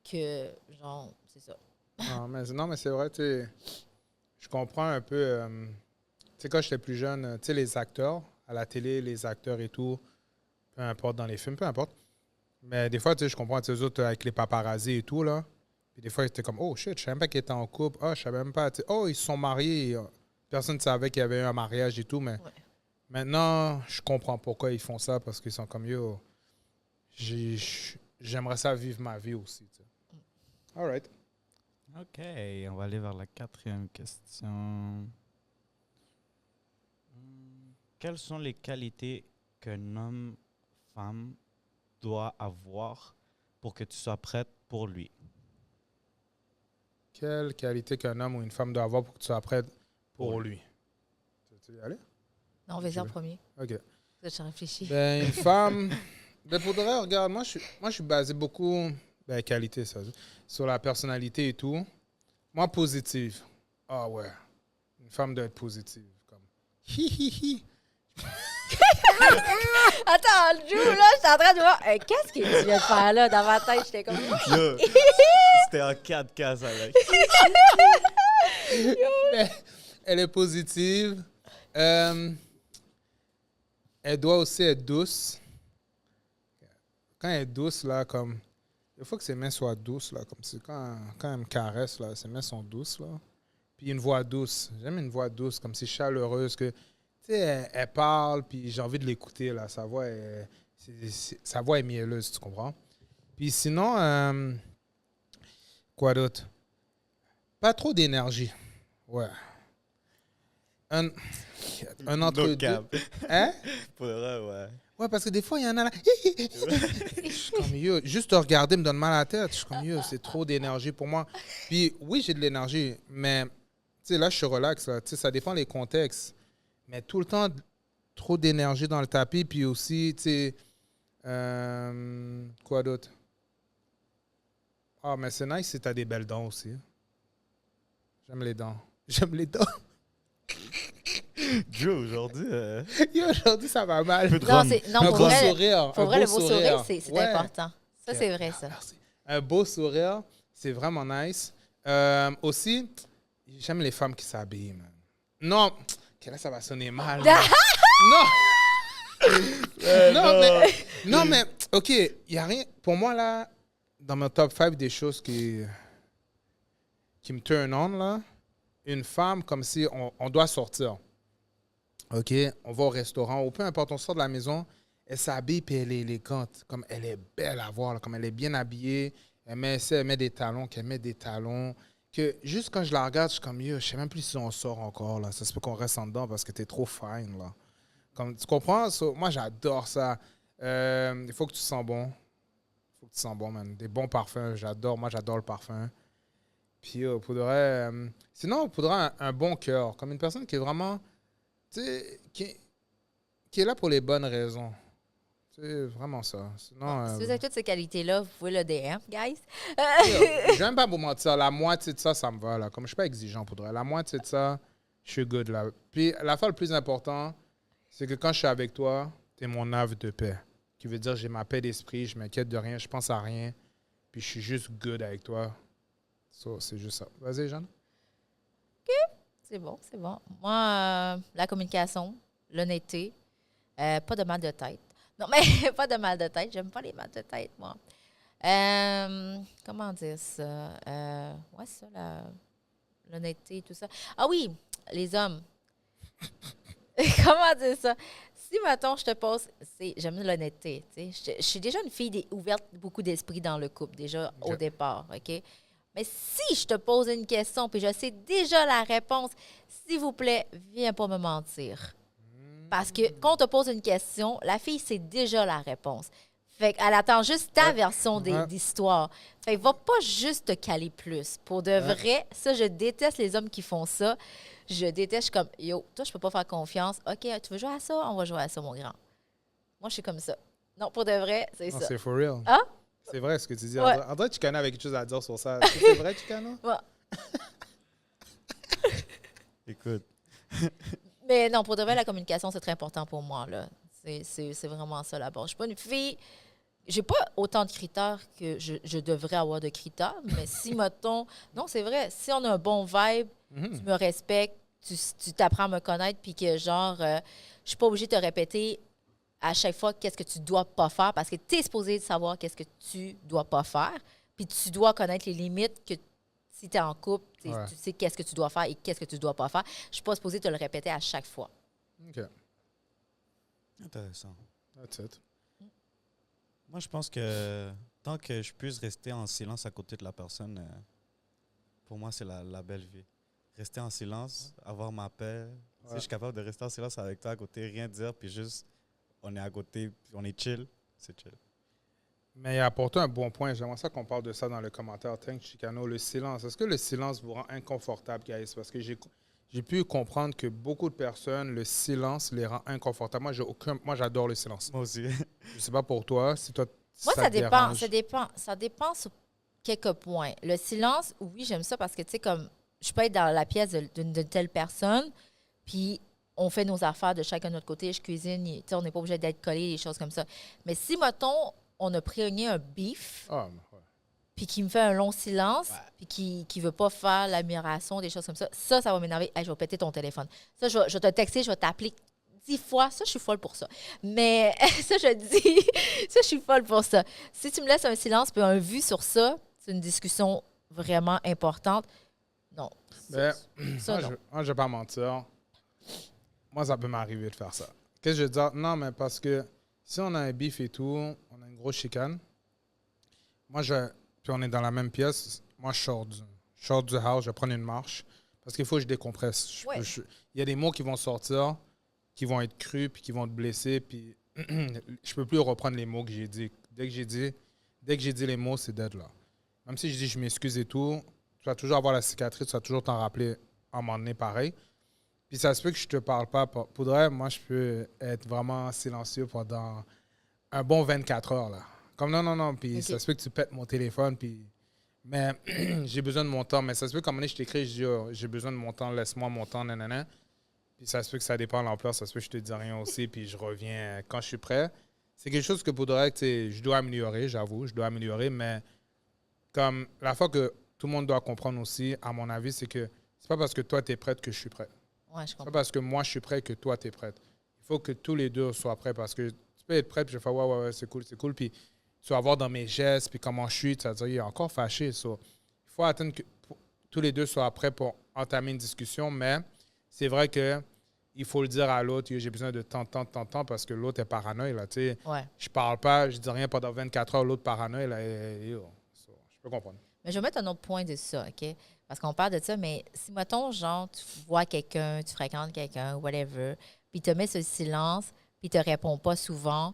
B: que, genre, c'est ça.
A: Non, mais c'est vrai, tu sais, je comprends un peu... tu sais, quand j'étais plus jeune, tu sais, les acteurs, à la télé, les acteurs et tout, peu importe, dans les films, peu importe. Mais des fois, tu sais, je comprends, tu sais, eux autres, avec les paparazzis et tout, là. Puis des fois, ils étaient comme, oh shit, je savais même pas qu'ils étaient en couple. Oh, je savais même pas, tu sais, oh, ils se sont mariés. Personne ne savait qu'il y avait eu un mariage et tout, mais maintenant, je comprends pourquoi ils font ça, parce qu'ils sont comme, yo, j'aimerais ça vivre ma vie aussi, tu sais. All right.
C: OK, on va aller vers la 4e question. Quelles sont les qualités qu'un homme, femme, doit avoir pour que tu sois prête pour lui?
A: Quelle qualité qu'un homme ou une femme doit avoir pour que tu sois prête pour lui? Tu veux y aller?
B: Non, vas-y en premier.
A: OK.
B: Je réfléchis.
A: Ben, une femme... Ben, pour de vrai, regarde, moi, je suis basé beaucoup... Ben, qualité, ça. Sur la personnalité et tout. Moi, positive. Ah ouais. Une femme doit être positive. Comme, hi, hi, hi.
B: Attends, Jou, là, je suis en train de voir. Qu'est-ce que tu viens de faire là dans ma tête? J'étais comme.
C: Yo, c'était en 4K, ça, mec.
A: Elle est positive. Elle doit aussi être douce. Quand elle est douce, là, comme... Il faut que ses mains soient douces, là. Comme si quand elle me caresse, là, ses mains sont douces, là. Puis une voix douce. J'aime une voix douce, comme si chaleureuse, que... Tu sais, elle parle, puis j'ai envie de l'écouter, là. Sa voix est mielleuse, tu comprends? Puis sinon, quoi d'autre? Pas trop d'énergie. Ouais. Un entre
C: No
A: deux.
C: cap.
A: Hein?
C: Pour le vrai, ouais.
A: Ouais, parce que des fois, il y en a là. Je suis comme, yo, juste te regarder me donne mal à la tête. Je suis comme, yo, c'est trop d'énergie pour moi. Puis oui, j'ai de l'énergie, mais tu sais, là, je suis relax. Là. Tu sais, ça dépend des contextes. Mais tout le temps, trop d'énergie dans le tapis. Puis aussi, tu sais, quoi d'autre? Ah, mais c'est nice si tu as des belles dents aussi. J'aime les dents. J'aime les dents.
C: Joe, aujourd'hui...
A: Yo, aujourd'hui, ça va mal.
B: Non,
A: Un
B: pour
A: beau
B: vrai,
A: sourire.
B: pour
A: Un
B: vrai,
A: beau
B: le beau sourire, c'est
A: Ouais.
B: important. Ça, c'est vrai, ça.
A: Merci. Un beau sourire, c'est vraiment nice. Aussi, j'aime les femmes qui s'habillent, man. Non, ok, là, ça va sonner mal. Non! Non, mais, OK, il n'y a rien. Pour moi, là, dans mon top 5 des choses qui me turn on, là, une femme, comme si on doit sortir. OK, on va au restaurant, ou peu importe, on sort de la maison, elle s'habille puis elle est élégante. Comme elle est belle à voir, là, comme elle est bien habillée. Elle met des talons, qu'elle met des talons. Que juste quand je la regarde, je suis comme, yo, je sais même plus si on sort encore, là. Ça se peut qu'on reste en dedans parce que t'es trop fine, là. Comme, tu comprends? So, moi, j'adore ça. Il faut que tu sens bon. Il faut que tu sens bon, man. Des bons parfums, j'adore. Moi, j'adore le parfum. Puis, pour de vrai, sinon, il faudrait un bon cœur. Comme une personne qui est vraiment, tu sais, qui est là pour les bonnes raisons. C'est vraiment ça. Sinon,
B: Si vous avez toutes ces qualités-là, vous pouvez le DM, guys.
A: je vais même pas vous mentir. La moitié de ça, ça me va. Là. Comme je suis pas exigeant pour de vrai. La moitié de ça, je suis good. Là. Puis l'affaire le plus important, c'est que quand je suis avec toi, tu es mon havre de paix. Qui veut dire j'ai ma paix d'esprit, je m'inquiète de rien, je pense à rien. Puis je suis juste good avec toi. So, c'est juste ça. Vas-y, Jeanne.
B: C'est bon, c'est bon. Moi, la communication, l'honnêteté, pas de mal de tête. Non, mais pas de mal de tête. J'aime pas les mal de tête, moi. Comment dire ça? Ouais, ça, l'honnêteté, tout ça. Ah oui, les hommes. Comment dire ça? Si, mettons, je te pose... J'aime l'honnêteté. Je suis déjà une fille ouverte, beaucoup d'esprit dans le couple, déjà au départ, OK? Mais si je te pose une question, puis je sais déjà la réponse, s'il vous plaît, viens pas me mentir. Parce que quand on te pose une question, la fille sait déjà la réponse. Fait qu'elle attend juste ta version d'histoire. Fait que va pas juste te caler plus. Pour de vrai, ça, je déteste les hommes qui font ça. Je déteste, je suis comme, yo, toi, je peux pas faire confiance. OK, tu veux jouer à ça? On va jouer à ça, mon grand. Moi, je suis comme ça. Non, pour de vrai, c'est ça.
A: C'est for real.
B: Hein?
A: C'est vrai ce que tu dis.
B: Ouais.
A: André, tu connais avec quelque chose à dire sur ça. Est-ce que c'est vrai, Chicano?
B: Ouais.
C: Écoute.
B: Mais non, pour de vrai, la communication, c'est très important pour moi. Là. C'est vraiment ça là-bas. Je suis pas une fille... J'ai pas autant de critères que je devrais avoir de critères, mais si, mettons... Non, c'est vrai. Si on a un bon vibe, tu me respectes, tu t'apprends à me connaître, puis que genre, je suis pas obligée de te répéter à chaque fois qu'est-ce que tu dois pas faire, parce que tu es supposé savoir qu'est-ce que tu dois pas faire, puis tu dois connaître les limites que si tu es en couple, tu sais qu'est-ce que tu dois faire et qu'est-ce que tu dois pas faire. Je suis pas supposée te le répéter à chaque fois.
A: OK.
C: Intéressant.
A: That's it.
C: Moi, je pense que tant que je puisse rester en silence à côté de la personne, pour moi, c'est la belle vie. Rester en silence, avoir ma paix. Tu sais, je suis capable de rester en silence avec toi à côté, rien dire, puis juste, on est à côté, puis on est chill. C'est chill.
A: Mais il a apporté un bon point. J'aimerais ça qu'on parle de ça dans le commentaire. Thank Chicano, le silence. Est-ce que le silence vous rend inconfortable, guys? Parce que j'ai pu comprendre que beaucoup de personnes, le silence les rend inconfortables. Moi, j'adore le silence.
C: Moi aussi.
A: Je sais pas pour toi. Si toi,
B: Moi, ça
A: te dérange.
B: dépend. Ça dépend quelques points. Le silence, oui, j'aime ça parce que, tu sais, comme je peux être dans la pièce d'une telle personne, puis on fait nos affaires de chacun de notre côté, je cuisine, tu sais, on n'est pas obligé d'être collé, des choses comme ça. Mais si, mettons, on a pris un beef,
A: Ah, ouais.
B: puis qui me fait un long silence, puis qui ne veut pas faire l'admiration, des choses comme ça, ça va m'énerver. Hey, je vais péter ton téléphone. Ça, je vais te texter, je vais t'appeler 10 fois. Ça, je suis folle pour ça. Mais ça, je dis, ça, je suis folle pour ça. Si tu me laisses un silence puis un vu sur ça, c'est une discussion vraiment importante. Non.
A: Ben,
B: Ça,
A: moi,
B: non.
A: je ne vais pas mentir. Moi, ça peut m'arriver de faire ça. Qu'est-ce que je veux dire? Non, mais parce que si on a un beef et tout, on a une grosse chicane, puis on est dans la même pièce, moi, je sors du house, je vais prendre une marche, parce qu'il faut que je décompresse.
B: Ouais.
A: Il y a des mots qui vont sortir, qui vont être crus, puis qui vont te blesser, puis je peux plus reprendre les mots que j'ai dit. Dès que j'ai dit les mots, c'est dead là. Même si je dis je m'excuse et tout, tu vas toujours avoir la cicatrice, tu vas toujours t'en rappeler à un moment donné pareil. Puis ça se peut que je te parle pas. Pour de vrai, moi, je peux être vraiment silencieux pendant un bon 24 heures, là. Comme non. Puis
B: Ok.
A: ça se peut que tu pètes mon téléphone, puis... Mais j'ai besoin de mon temps. Mais ça se peut qu'à un moment donné, je t'écris, je dis, oh, j'ai besoin de mon temps, laisse-moi mon temps, nanana. Puis ça se peut que ça dépend de l'ampleur, ça se peut que je te dis rien aussi, puis je reviens quand je suis prêt. C'est quelque chose que pour de vrai, tu sais, je dois améliorer, j'avoue, je dois améliorer, mais comme la fois que tout le monde doit comprendre aussi, à mon avis, c'est que c'est pas parce que toi, tu es prête que je suis prêt.
B: Ouais, je
A: C'est pas
B: comprends.
A: parce que moi, je suis prêt que toi, tu es prête. Il faut que tous les deux soient prêts parce que tu peux être prêt, puis je vais faire ouais, c'est cool. Puis tu vas voir dans mes gestes, puis comment je suis, tu vas dire, il est encore fâché. Ça. Il faut attendre que tous les deux soient prêts pour entamer une discussion, mais c'est vrai que il faut le dire à l'autre, j'ai besoin de tant parce que l'autre est paranoïe. Là, tu sais.
B: Ouais.
A: Je parle pas, je dis rien pendant 24 heures, l'autre paranoïe. Là, so, je peux comprendre.
B: Mais je vais mettre un autre point de ça, OK? Parce qu'on parle de ça, mais si, mettons, genre, tu vois quelqu'un, tu fréquentes quelqu'un, whatever, puis il te met ce silence, puis il te répond pas souvent,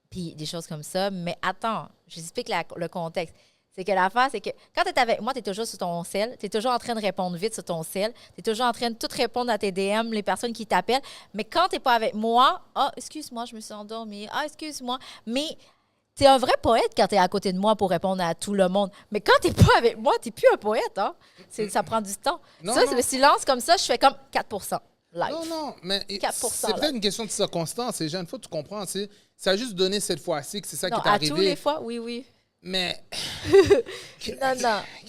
B: puis des choses comme ça. Mais attends, j'explique le contexte. C'est que l'affaire, c'est que quand tu es avec moi, tu es toujours sur ton cell, tu es toujours en train de répondre vite sur ton cell, tu es toujours en train de tout répondre à tes DM, les personnes qui t'appellent. Mais quand tu n'es pas avec moi, ah, excuse-moi, je me suis endormie, ah, excuse-moi. Mais tu es un vrai poète quand tu es à côté de moi pour répondre à tout le monde. Mais quand tu n'es pas avec moi, tu n'es plus un poète. Hein? Ça prend du temps.
A: Non,
B: ça,
A: non.
B: c'est le silence comme ça, je fais comme 4 live.
A: Non, mais
B: 4%
A: c'est peut-être une question de circonstance. C'est une fois, tu comprends. Ça a juste donné cette fois-ci que c'est ça
B: Non,
A: qui est
B: à
A: arrivé.
B: tous les fois, oui.
A: Mais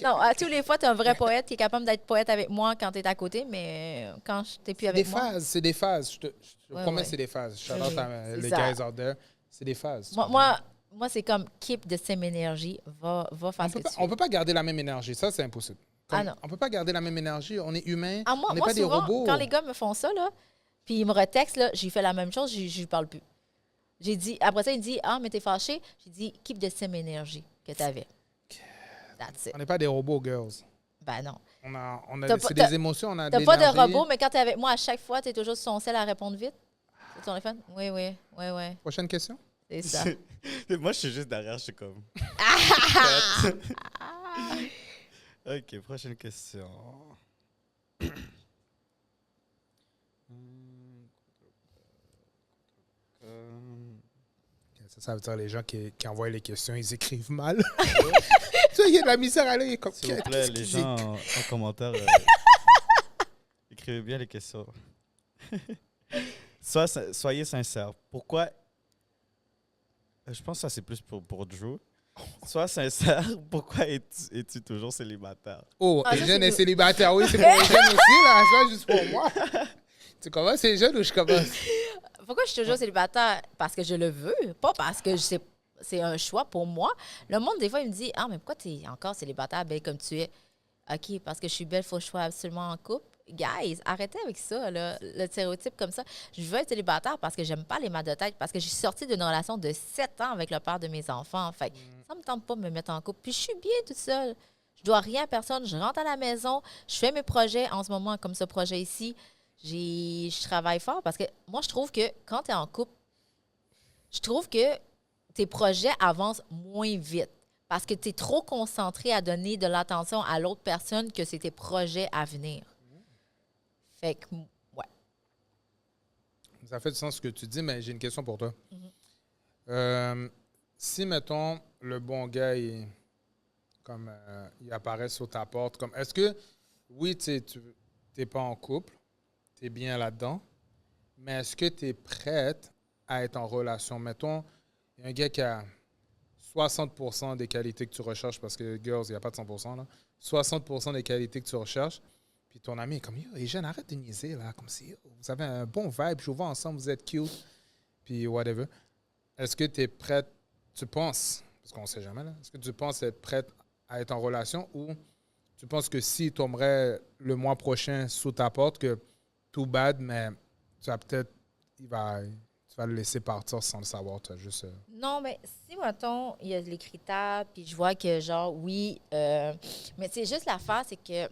B: Non, à tous les fois, tu es un vrai poète qui est capable d'être poète avec moi quand tu es à côté, mais quand tu n'es plus avec moi.
A: c'est des phases. Je te
B: Ouais,
A: promets,
B: ouais.
A: c'est des phases. Shout
B: Oui,
A: out
B: oui,
A: à
B: c'est
A: les
B: ça.
A: guys out there. C'est des phases.
B: Moi, c'est comme keep the same energy. Va faire ce que tu
A: On
B: veux.
A: peut pas garder la même énergie. Ça, c'est impossible.
B: Ah non.
A: On peut pas garder la même énergie. On est humain.
B: Ah,
A: On n'est
B: moi
A: pas des
B: souvent,
A: robots.
B: quand les gars me font ça, là, puis ils me retextent, là, j'ai fait la même chose, je lui parle plus. J'ai dit, après ça, il dit, ah, mais t'es fâché. J'ai dit, keep the same energy que t'avais. That's it.
A: On n'est pas des robots, girls.
B: Ben non.
A: C'est des émotions, on a de
B: T'as pas de
A: l'énergie.
B: robot, mais quand t'es avec moi, à chaque fois, t'es toujours sur ton cell à répondre vite. C'est ton téléphone? Oui.
A: Prochaine question.
B: C'est ça.
C: Moi, je suis juste derrière, je suis comme. Ok, prochaine question.
A: Ça veut dire les gens qui envoient les questions, ils écrivent mal. Tu sais, il y a de la misère à lire.
C: S'il vous plaît, les gens en commentaire, écrivez bien les questions. Soyez sincères. Pourquoi... Je pense que ça, c'est plus pour Drew. Sois sincère, pourquoi es-tu toujours célibataire?
A: Oh,
B: Ah, ça,
A: Eugène
B: c'est
A: est célibataire. Oui, c'est pour Eugène aussi, là. C'est pas juste pour moi. Tu commences, Eugène, ou je commence?
B: Pourquoi je suis toujours célibataire? Parce que je le veux, pas parce que c'est un choix pour moi. Le monde, des fois, il me dit, ah, mais pourquoi tu es encore célibataire, belle comme tu es? OK, parce que je suis belle, il faut que je sois absolument en couple. Guys, arrêtez avec ça, là, le stéréotype comme ça. Je veux être célibataire parce que j'aime pas les mal de tête, parce que j'ai sorti d'une relation de 7 ans avec le père de mes enfants. Fait que ça me tente pas de me mettre en couple. Puis je suis bien toute seule. Je dois rien à personne. Je rentre à la maison, je fais mes projets en ce moment, comme ce projet ici. Je travaille fort parce que moi, je trouve que quand tu es en couple, je trouve que tes projets avancent moins vite parce que tu es trop concentré à donner de l'attention à l'autre personne que c'est tes projets à venir. Fait que, ouais.
A: Ça fait du sens ce que tu dis, mais j'ai une question pour toi.
B: Mm-hmm.
A: Si, mettons, le bon gars, comme ils apparaissent sur ta porte. Comme, est-ce que, oui, tu n'es pas en couple, tu es bien là-dedans, mais est-ce que tu es prête à être en relation? Mettons, il y a un gars qui a 60% des qualités que tu recherches, parce que girls, il n'y a pas de 100%, là. 60% des qualités que tu recherches, puis ton ami est comme, yo, les jeunes, arrête de niaiser, là, comme si yo, vous avez un bon vibe, je vous vois ensemble, vous êtes cute, puis whatever. Est-ce que tu es prête, tu penses, parce qu'on ne sait jamais, là, est-ce que tu penses être prête à être en relation ou tu penses que si tomberait le mois prochain sous ta porte, que tout bad, mais tu vas peut-être, tu vas le laisser partir sans le savoir, tu as juste...
B: Non, mais si, mettons, il y a les critères, puis je vois que, genre, oui, mais c'est juste l'affaire, c'est que,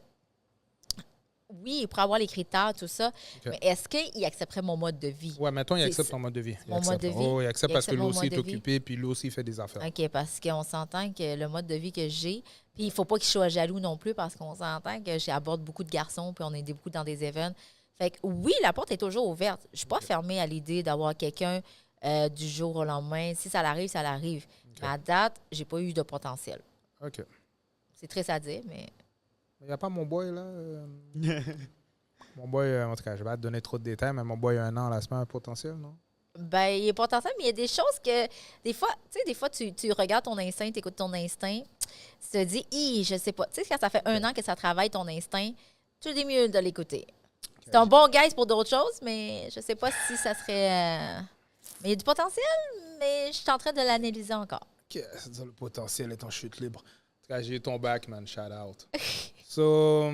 B: oui, il pourrait avoir les critères, tout ça,
A: OK.
B: mais est-ce qu'il accepterait mon mode de vie?
A: Ouais, mettons, il
B: C'est
A: accepte
B: ça.
A: ton mode de vie.
B: Mon mode de vie?
A: Oh, il accepte
B: Il
A: parce que
B: accepte
A: lui
B: mon
A: aussi
B: mode
A: est
B: de vie?
A: occupé, puis lui aussi il fait des affaires.
B: OK, parce qu'on s'entend que le mode de vie que j'ai, puis il faut pas qu'il soit jaloux non plus, parce qu'on s'entend que j'aborde beaucoup de garçons, puis on est beaucoup dans des événements. Fait que oui, la porte est toujours ouverte. Je suis pas fermée à l'idée d'avoir quelqu'un du jour au lendemain. Si ça l'arrive, ça l'arrive.
A: OK.
B: Mais à date, j'ai pas eu de potentiel.
A: OK.
B: C'est triste à dire, mais...
A: Il n'y a pas mon boy, là. Mon boy, en tout cas, je vais pas te donner trop de détails, mais mon boy a 1 an, là, c'est pas un potentiel, non?
B: Ben, il est potentiel, mais il y a des choses que, des fois, tu sais, des fois, tu regardes ton instinct, tu écoutes ton instinct, tu te dis, je sais pas. Tu sais, quand ça fait 1 an que ça travaille ton instinct, tu dis mieux de l'écouter. C'est un bon guys pour d'autres choses, mais je sais pas si ça serait. Mais il y a du potentiel, mais je suis en train de l'analyser encore.
A: Qu'est-ce que le potentiel est en chute libre? En tout cas, j'ai eu ton back, man. Shout out. So,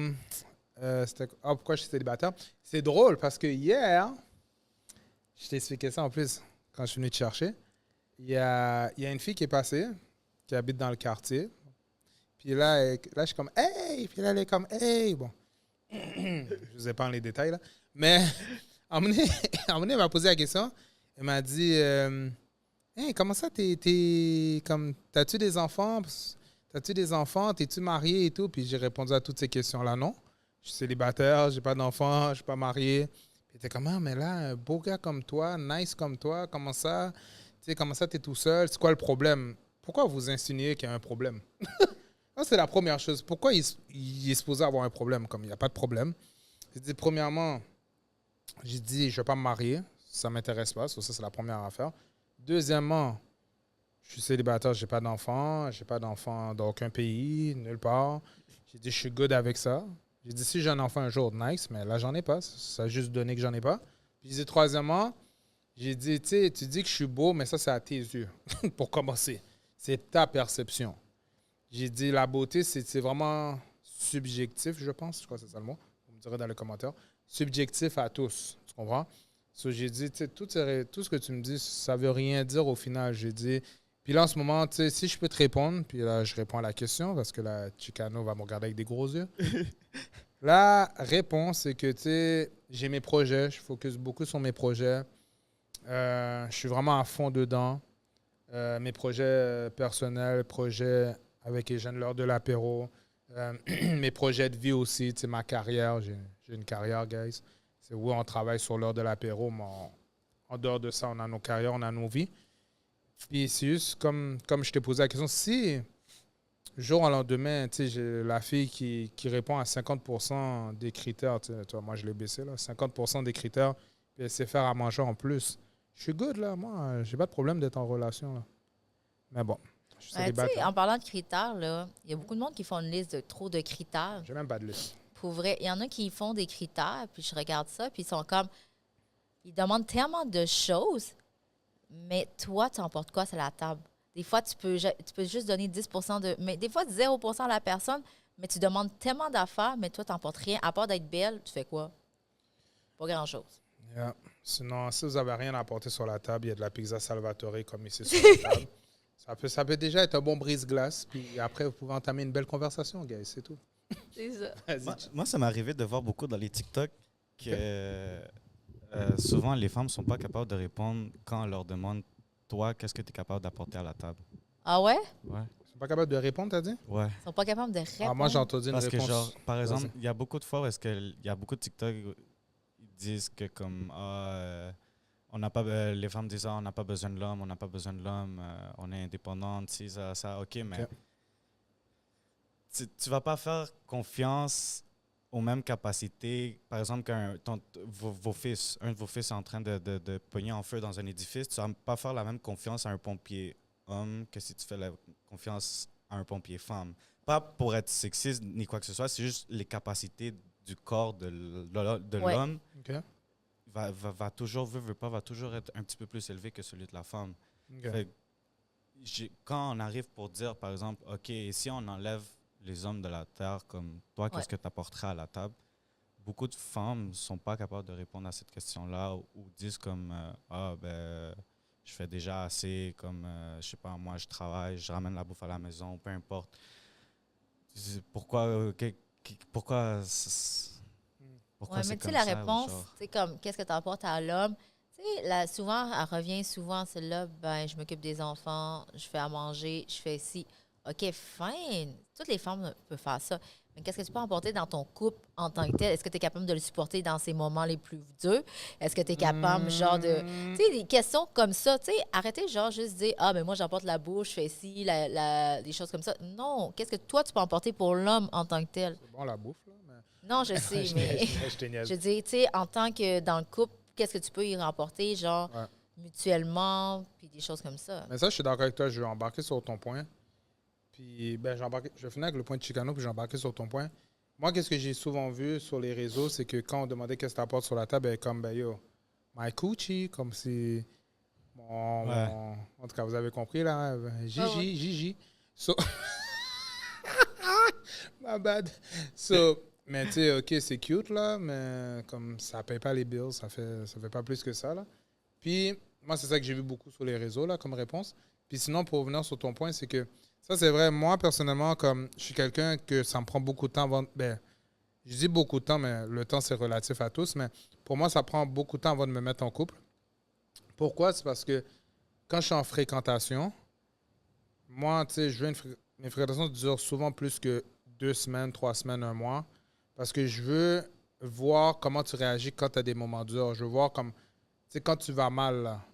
A: pourquoi je suis célibataire? C'est drôle parce que hier, je t'ai expliqué ça en plus quand je suis venu te chercher. Il y a une fille qui est passée, qui habite dans le quartier. Puis là, je suis comme, hey! Puis là, elle est comme, hey! Bon, je vous épargne les détails, là. Mais, à un moment donné, elle m'a posé la question. Elle m'a dit, hey, comment ça, t'as-tu des enfants? T'as-tu des enfants? T'es-tu marié et tout? Puis j'ai répondu à toutes ces questions-là, non. Je suis célibataire, j'ai pas d'enfants, je suis pas marié. Puis elle était comme, ah, mais là, un beau gars comme toi, nice comme toi, comment ça? Tu sais, comment ça, t'es tout seul? C'est quoi le problème? Pourquoi vous insinuez qu'il y a un problème? Ça, c'est la première chose. Pourquoi il est supposé avoir un problème? Comme il n'y a pas de problème. J'ai dit, premièrement, j'ai dit, je ne vais pas me marier. Ça ne m'intéresse pas. Ça, c'est la première affaire. Deuxièmement, je suis célibataire, je n'ai pas d'enfant. Je n'ai pas d'enfant dans aucun pays, nulle part. J'ai dit, je suis good avec ça. J'ai dit, si j'ai un enfant un jour, nice, mais là, j'en ai pas. Ça a juste donné que j'en ai pas. Puis j'ai dit, troisièmement, j'ai dit, tu sais, tu dis que je suis beau, mais ça, c'est à tes yeux, pour commencer. C'est ta perception. J'ai dit, la beauté, c'est vraiment subjectif, je pense. Je crois que c'est ça le mot. Vous me direz dans les commentaires. Subjectif à tous. Tu comprends? So, j'ai dit, tu sais, tout ce que tu me dis, ça veut rien dire au final. J'ai dit, puis là, en ce moment, tu sais, si je peux te répondre, puis là, je réponds à la question parce que là, Chicano va me regarder avec des gros yeux. La réponse, c'est que, tu sais, j'ai mes projets. Je focus beaucoup sur mes projets. Je suis vraiment à fond dedans. Mes projets personnels, projets avec les jeunes lors de l'apéro. Mes projets de vie aussi, tu sais, ma carrière. J'ai une carrière, guys. C'est où on travaille sur l'heure de l'apéro, mais en dehors de ça, on a nos carrières, on a nos vies. Puis c'est juste comme je t'ai posé la question, si jour au lendemain, tu sais, j'ai la fille qui répond à 50% des critères, tu vois, moi je l'ai baissé, là, 50% des critères, puis elle sait faire à manger en plus. Je suis good, là, moi, j'ai pas de problème d'être en relation, là. Mais bon. Je suis
B: Tu sais,
A: célibataire.
B: en parlant de critères, là, il y a beaucoup de monde qui font une liste de trop de critères.
A: J'ai même pas de liste.
B: Pour vrai, il y en a qui font des critères, puis je regarde ça, puis ils sont comme... Ils demandent tellement de choses, mais toi, tu emportes quoi sur la table? Des fois, tu peux juste donner 10% de... Mais des fois, 0% à la personne, mais tu demandes tellement d'affaires, mais toi, tu n'emportes rien. À part d'être belle, tu fais quoi? Pas grand-chose.
A: Yeah. Sinon, si vous n'avez rien à apporter sur la table, il y a de la pizza Salvatore comme ici sur la table. Ça peut déjà être un bon brise-glace. Puis après, vous pouvez entamer une belle conversation, guys. C'est tout.
B: C'est ça.
C: Moi, ça m'est arrivé de voir beaucoup dans les TikTok que souvent les femmes ne sont pas capables de répondre quand on leur demande toi, qu'est-ce que tu es capable d'apporter à la table.
B: Ah ouais?
C: Ouais.
A: Ils sont pas capables de répondre, t'as dit?
C: Ouais.
B: Ils sont pas capables de répondre.
A: Ah, moi, j'ai entendu une
C: Parce
A: réponse.
C: que, genre, par exemple,
A: Vas-y.
C: il y a beaucoup de fois où il y a beaucoup de TikTok où ils disent que comme on n'a pas les femmes disent on n'a pas besoin de l'homme, on n'a pas besoin de l'homme, on est indépendante, si ça, ok, mais
A: Ok.
C: tu vas pas faire confiance aux mêmes capacités. Par exemple, quand vos fils, un de vos fils est en train de pogner en feu dans un édifice, tu vas pas faire la même confiance à un pompier homme que si tu fais la confiance à un pompier femme. Pas pour être sexiste ni quoi que ce soit, c'est juste les capacités du corps de
B: Ouais.
C: l'homme
A: OK.
C: va toujours, veut pas, va toujours être un petit peu plus élevé que celui de la femme.
A: OK.
C: Fait que quand on arrive pour dire, par exemple, OK, et si on enlève les hommes de la terre comme toi,
B: Ouais.
C: qu'est-ce que tu apporterais à la table? Beaucoup de femmes ne sont pas capables de répondre à cette question-là ou disent comme ah, ben, je fais déjà assez, comme, je sais pas, moi, je travaille, je ramène la bouffe à la maison, peu importe. Pourquoi, pourquoi, pourquoi
B: Ouais,
C: c'est
B: mais tu sais,
C: comme
B: la
C: ça? Ou
B: réponse,
C: genre-
B: c'est comme, qu'est-ce que tu apportes à l'homme? Tu sais, là, souvent, elle revient souvent, celle-là, ben, je m'occupe des enfants, je fais à manger, je fais ci. OK, fine. Toutes les femmes peuvent faire ça. Mais qu'est-ce que tu peux apporter dans ton couple en tant que tel? Est-ce que tu es capable de le supporter dans ces moments les plus durs? Est-ce que tu es capable, genre, de. Tu sais, des questions comme ça, tu sais, arrêtez, genre, juste dire, ah, mais moi, j'apporte la bouche, je fais ci, des choses comme ça. Non. Qu'est-ce que toi, tu peux apporter pour l'homme en tant que tel?
A: C'est bon, la bouffe, là.
B: Non, je sais,
A: Je
B: mais.
A: je te niaise.
B: Je dis, tu sais, en tant que dans le couple, qu'est-ce que tu peux y remporter, genre,
A: Ouais.
B: mutuellement, puis des choses comme ça.
A: Mais ça, je suis d'accord avec toi. Je vais embarquer sur ton point. Puis, ben, je vais finir avec le point de Chicano, puis je vais embarquer sur ton point. Moi, qu'est-ce que j'ai souvent vu sur les réseaux, c'est que quand on demandait qu'est-ce que tu apportes sur la table, elle est comme, ben yo, my coochie, comme si.
C: Ouais.
A: En tout cas, vous avez compris, là. Gigi,
B: Ouais, ouais.
A: Gigi. So, my bad. So, mais tu sais, OK, c'est cute, là, mais comme ça paye pas les bills, ça fait pas plus que ça, là. Puis, moi, c'est ça que j'ai vu beaucoup sur les réseaux, là, comme réponse. Puis sinon, pour revenir sur ton point, c'est que ça, c'est vrai. Moi, personnellement, comme je suis quelqu'un que ça me prend beaucoup de temps avant. Ben, je dis beaucoup de temps, mais le temps, c'est relatif à tous. Mais pour moi, ça prend beaucoup de temps avant de me mettre en couple. Pourquoi? C'est parce que quand je suis en fréquentation, moi, tu sais, mes fréquentations durent souvent plus que 2 semaines, 3 semaines, un mois. Parce que je veux voir comment tu réagis quand tu as des moments durs. Je veux voir comme, tu sais, quand tu vas mal, là,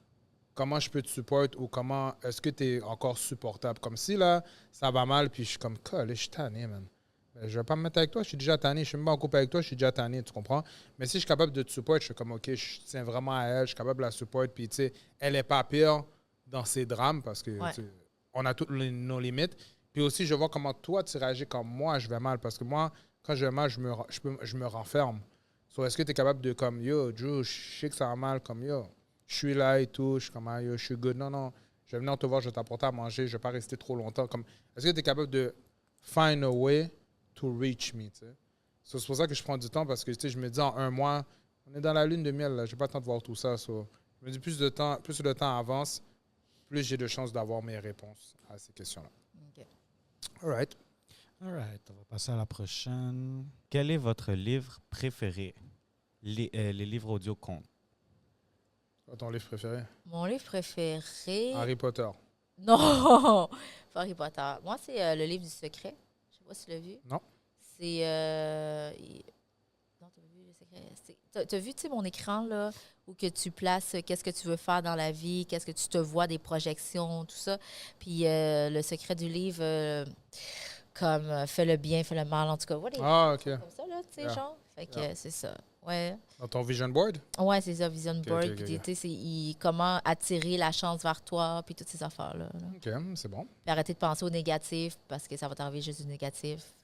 A: comment je peux te supporter ou comment est-ce que tu es encore supportable. Comme si, là, ça va mal, puis je suis comme, je suis tanné, man. Ben, je vais pas me mettre avec toi, je suis déjà tanné. Je suis même pas en couple avec toi, je suis déjà tanné, tu comprends? Mais si je suis capable de te supporter, je suis comme, OK, je tiens vraiment à elle, je suis capable de la supporter, puis tu sais, elle est pas pire dans ses drames parce que
B: Ouais.
A: tu sais, on a toutes nos limites. Puis aussi, je vois comment toi, tu réagis quand moi, je vais mal. Parce que moi, quand je vais mal, je me renferme. So, est-ce que tu es capable de, comme, yo, Drew, je sais que ça va mal, comme, yo, je suis là et tout, je suis comme, ah, yo, je suis good. Non, non, je vais venir te voir, je vais t'apporter à manger, je vais pas rester trop longtemps. Comme, est-ce que tu es capable de find a way to reach me, tu sais? So, c'est pour ça que je prends du temps parce que, tu sais, je me dis en un mois, on est dans la lune de miel, là, j'ai pas le temps de voir tout ça. So, je me dis plus le temps avance, plus j'ai de chances d'avoir mes réponses à ces questions-là.
B: OK.
A: All right.
C: All right, on va passer à la prochaine. Quel est votre livre préféré? Les livres audio comptent.
A: Quoi ton livre préféré?
B: Mon livre préféré.
A: Harry Potter.
B: Non! Pas Harry Potter. Moi, c'est le livre du secret. Je sais pas si tu l'as vu.
A: Non.
B: C'est. Non, t'as vu le secret? T'as vu, tu sais, mon écran, là, où que tu places qu'est-ce que tu veux faire dans la vie, qu'est-ce que tu te vois, des projections, tout ça. Puis le secret du livre, comme fais le bien, fais le mal, en tout cas. Voilà,
A: Ah, OK.
B: comme ça, là, tu sais,
A: Yeah.
B: genre. Fait que
A: Yeah.
B: c'est ça. Ouais.
A: Dans ton vision board?
B: Ouais, c'est ça, Vision Board.
A: ok,
B: Puis,
A: ok.
B: tu sais, comment attirer la chance vers toi, puis toutes ces affaires-là. Là.
A: OK, c'est bon.
B: Puis arrêter de penser au négatif, parce que ça va t'arriver juste du négatif.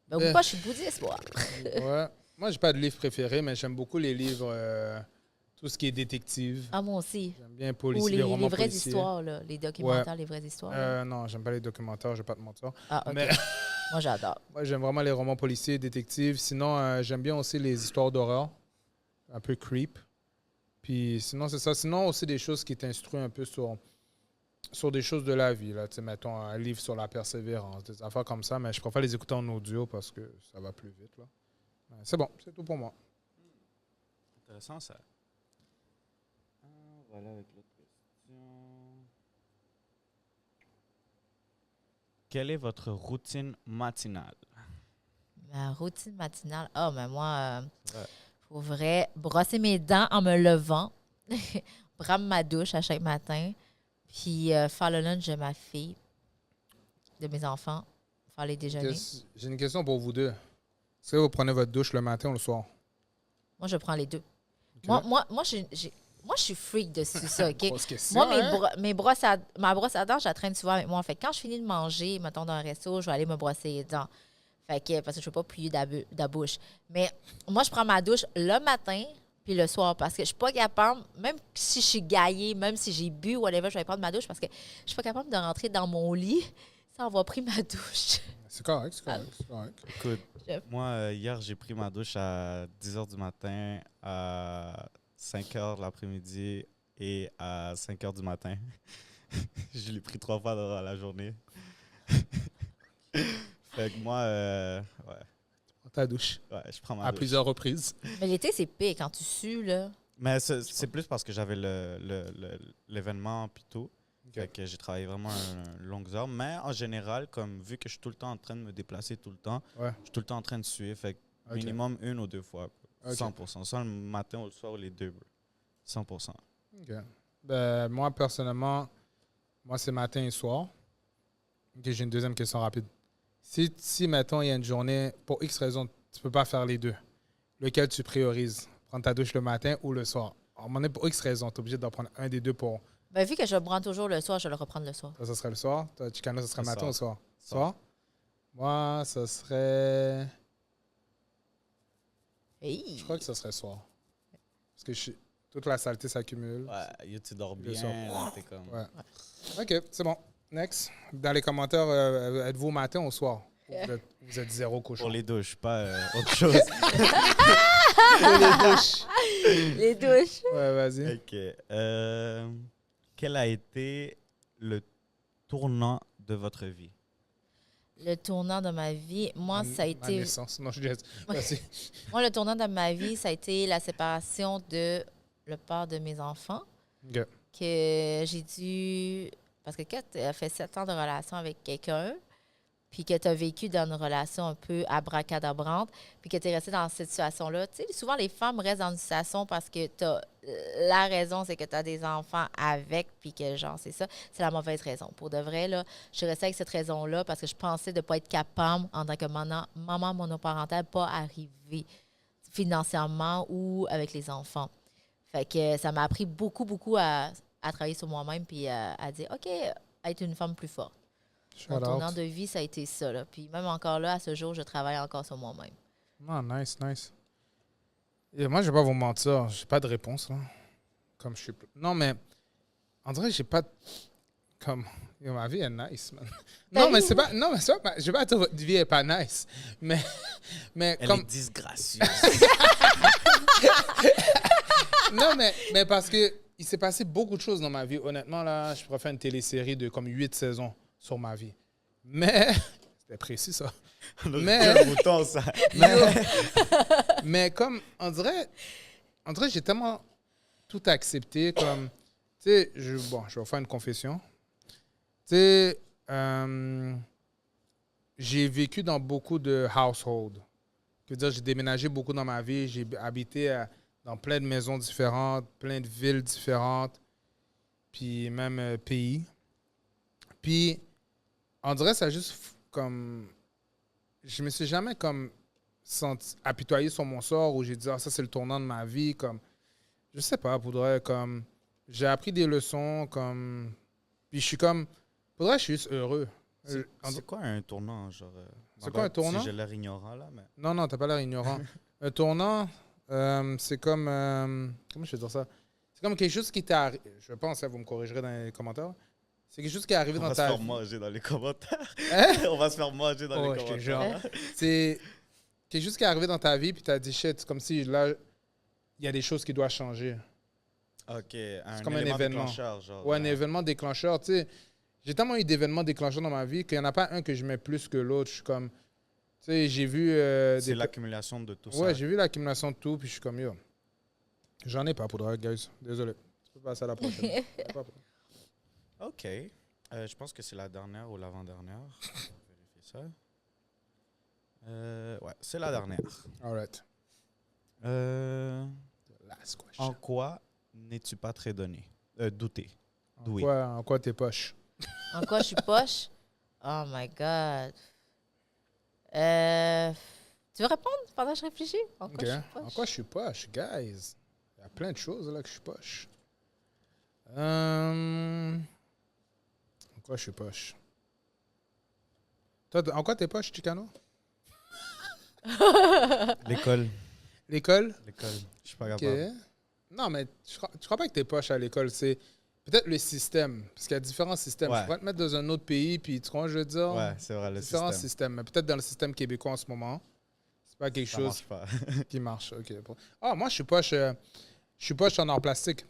B: Ben,
A: Ben.
B: oublie pas, je suis bouddhiste, moi.
A: Ouais. Moi, j'ai pas de livre préféré, mais j'aime beaucoup les livres, tout ce qui est détective.
B: Ah, moi aussi.
A: J'aime bien
B: Ou
A: les romans
B: les vraies
A: policiers.
B: histoires, là. Les documentaires, les vraies histoires. là.
A: Non, j'aime pas les documentaires, je vais pas te mentir.
B: Ah, OK.
A: Mais
B: Moi, j'adore.
A: moi, j'aime vraiment les romans policiers, détectives. Sinon, j'aime bien aussi les histoires d'horreur, un peu creep. Puis sinon, c'est ça. Sinon, aussi des choses qui t'instruisent un peu sur des choses de la vie. Là. Tu sais, mettons un livre sur la persévérance, des affaires comme ça, mais je préfère les écouter en audio parce que ça va plus vite. Là. C'est bon, c'est tout pour moi.
C: Intéressant, ça. Voilà avec l'autre question. Quelle est votre routine matinale?
B: Ma routine matinale. Ah, mais moi,
C: Ouais.
B: pour vrai, brosser mes dents en me levant, prendre ma douche à chaque matin, puis faire le lunch de ma fille, de mes enfants, faire les déjeuners.
A: J'ai une question pour vous deux. Est-ce que vous prenez votre douche le matin ou le soir?
B: Moi, je prends les deux.
A: Ok.
B: Moi, je suis freak dessus ça, OK?
A: Grosse question,
B: Moi,
A: hein?
B: ma brosse à dents, je la traîne souvent avec moi. Fait que quand je finis de manger, mettons, dans un resto, je vais aller me brosser les dents. Fait que, parce que je ne veux pas plier de la bouche. Mais moi, je prends ma douche le matin puis le soir parce que je suis pas capable, même si je suis gaillée, même si j'ai bu, whatever, je vais prendre ma douche parce que je suis pas capable de rentrer dans mon lit sans avoir pris ma douche.
A: C'est correct, c'est correct, c'est correct.
C: Écoute,
B: Je-
C: moi, hier, j'ai pris ma douche à 10 h du matin, à 5 h de l'après-midi et à 5 h du matin. Je l'ai pris 3 fois dans la journée. Fait que moi, ouais,
A: Prends ta douche.
C: je prends ma
A: À
C: douche.
A: plusieurs reprises.
B: Mais l'été, c'est pire quand tu sues, là.
C: Mais c'est plus parce que j'avais l'événement puis tout.
A: Ok.
C: Fait que j'ai travaillé vraiment longues heures. Mais en général, comme vu que je suis tout le temps en train de me déplacer tout le temps,
A: Ouais.
C: je suis tout le temps en train de suer. Fait que
A: Ok.
C: minimum 1 ou 2 fois. Quoi.
A: Ok.
C: 100%. Soit le matin ou le soir, ou les deux. Bro. 100%.
A: OK. Ben, moi, personnellement, moi, c'est matin et soir. OK, j'ai une deuxième question rapide. Si mettons, il y a une journée, pour X raison, tu peux pas faire les deux, lequel tu priorises? Prendre ta douche le matin ou le soir? À un moment donné, pour X raison, tu es obligé d'en prendre un des deux pour...
B: Ben, vu que je prends toujours le soir, je vais le reprendre le soir.
A: Toi, ça serait le soir. Toi, Chicano, ça serait
C: Le
A: matin
C: soir.
A: ou soir?
C: Soir.
A: Soir? Moi, ça serait...
B: Hey.
A: Je crois que ça serait soir. Parce que toute la saleté s'accumule.
C: Ouais, yo, tu dors
A: Le
C: bien.
A: soir.
C: Là, t'es comme...
A: Ouais. OK, c'est bon. Next. Dans les commentaires, êtes-vous au matin ou au soir? Ou vous êtes zéro cochon.
C: Pour les douches, pas autre chose.
A: Les douches.
B: Les douches.
A: Ouais, vas-y.
C: OK. Quel a été le tournant de votre vie?
B: Le tournant de ma vie, moi, ça a
A: Ma
B: été...
A: naissance. Non, je dis... Vas-y.
B: Moi, le tournant de ma vie, ça a été la séparation de le père de mes enfants.
A: OK.
B: Que j'ai dû... Parce que quand tu as fait 7 ans de relation avec quelqu'un, puis que tu as vécu dans une relation un peu abracadabrante, puis que tu es resté dans cette situation-là, tu sais, souvent les femmes restent dans une situation parce que la raison, c'est que tu as des enfants avec, puis que genre, c'est ça, c'est la mauvaise raison. Pour de vrai, là, je suis restée avec cette raison-là parce que je pensais de ne pas être capable, en tant que maman monoparentale, pas arriver financièrement ou avec les enfants. Fait que ça m'a appris beaucoup, beaucoup à travailler sur moi-même puis à dire, OK, être une femme plus forte. Mon
A: Shout
B: tournant
A: out.
B: de vie, ça a été ça. Là. Puis même encore là, à ce jour, je travaille encore sur moi-même.
A: Non, nice, nice. Et moi, je vais pas vous mentir, j'ai pas de réponse, là. Comme je suis... Non, mais... On dirait que j'ai pas... Comme... Yo, ma vie est nice, man. Non, mais c'est pas... Non, mais c'est pas... Je vais pas dire votre vie est pas nice. Mais
C: Elle
A: comme...
C: est disgracieuse.
A: Non, mais parce que il s'est passé beaucoup de choses dans ma vie. Honnêtement, là, je pourrais faire une télésérie de comme 8 saisons sur ma vie. Mais... C'était précis, ça. Mais-
C: Le bouton, ça.
A: Mais comme, on dirait j'ai tellement tout accepté. Comme, tu sais, je vais faire une confession. Tu sais, j'ai vécu dans beaucoup de households. Je veux dire, j'ai déménagé beaucoup dans ma vie. J'ai habité dans plein de maisons différentes, plein de villes différentes, puis même pays. Puis, on dirait que ça a juste comme... Je me suis jamais comme apitoyé sur mon sort où j'ai dit, ah, ça, c'est le tournant de ma vie. Comme, je sais pas, faudrait comme... J'ai appris des leçons, comme... Puis je suis comme... Faudrait que je suis juste heureux.
C: C'est quoi un tournant, genre?
A: C'est quoi un tournant?
C: Si j'ai l'air ignorant, là, mais...
A: Non, t'as pas l'air ignorant. Un tournant, c'est comme... comment je vais dire ça? C'est comme quelque chose qui t'est arrivé... Je pense, vous me corrigerez dans les commentaires. C'est quelque chose qui est arrivé
C: On
A: dans
C: va se
A: ta
C: faire
A: vie.
C: manger dans les commentaires.
A: Hein?
C: On va se faire manger dans
A: Oh,
C: les
A: je te
C: commentaires.
A: jure. C'est quelque chose qui est arrivé dans ta vie, puis tu as dit, shit, c'est comme si là, il y a des choses qui doivent changer.
C: OK,
A: comme un
C: élément
A: événement.
C: déclencheur, genre.
A: Ou un événement déclencheur. Tu sais, j'ai tellement eu d'événements déclencheurs dans ma vie qu'il n'y en a pas un que je mets plus que l'autre. Je suis comme, tu sais, j'ai vu
C: C'est l'accumulation de tout ça.
A: Ouais, j'ai vu l'accumulation de tout, puis je suis comme, yo, j'en ai pas pour de vrai, guys. Désolé. Tu peux passer à la prochaine.
C: OK. Je pense que c'est la dernière ou l'avant-dernière. On va vérifier ça. Ouais, c'est la dernière.
A: All right. Last question.
C: En quoi n'es-tu pas très donné? Douté. Doué.
A: En quoi t'es poche?
B: En quoi je suis poche? Oh my God. Tu veux répondre pendant que je réfléchis? En quoi
A: OK.
B: je suis poche?
A: En quoi je suis poche, guys? Il y a plein de choses là que je suis poche. En quoi je suis poche? Toi, en quoi t'es poche, Chicano?
C: L'école.
A: L'école?
C: L'école. Je suis pas
A: OK.
C: capable.
A: Non, mais tu crois pas que t'es poche à l'école. C'est peut-être le système. Parce qu'il y a différents systèmes.
C: Ouais.
A: Tu pourrais te mettre dans un autre pays, puis tu crois, je veux dire,
C: Ouais, c'est vrai, le
A: différents
C: système.
A: systèmes. Mais peut-être dans le système québécois en ce moment, c'est pas quelque
C: Ça
A: chose
C: marche pas.
A: qui marche. OK. Bon. Ah, moi, je suis poche en art plastique.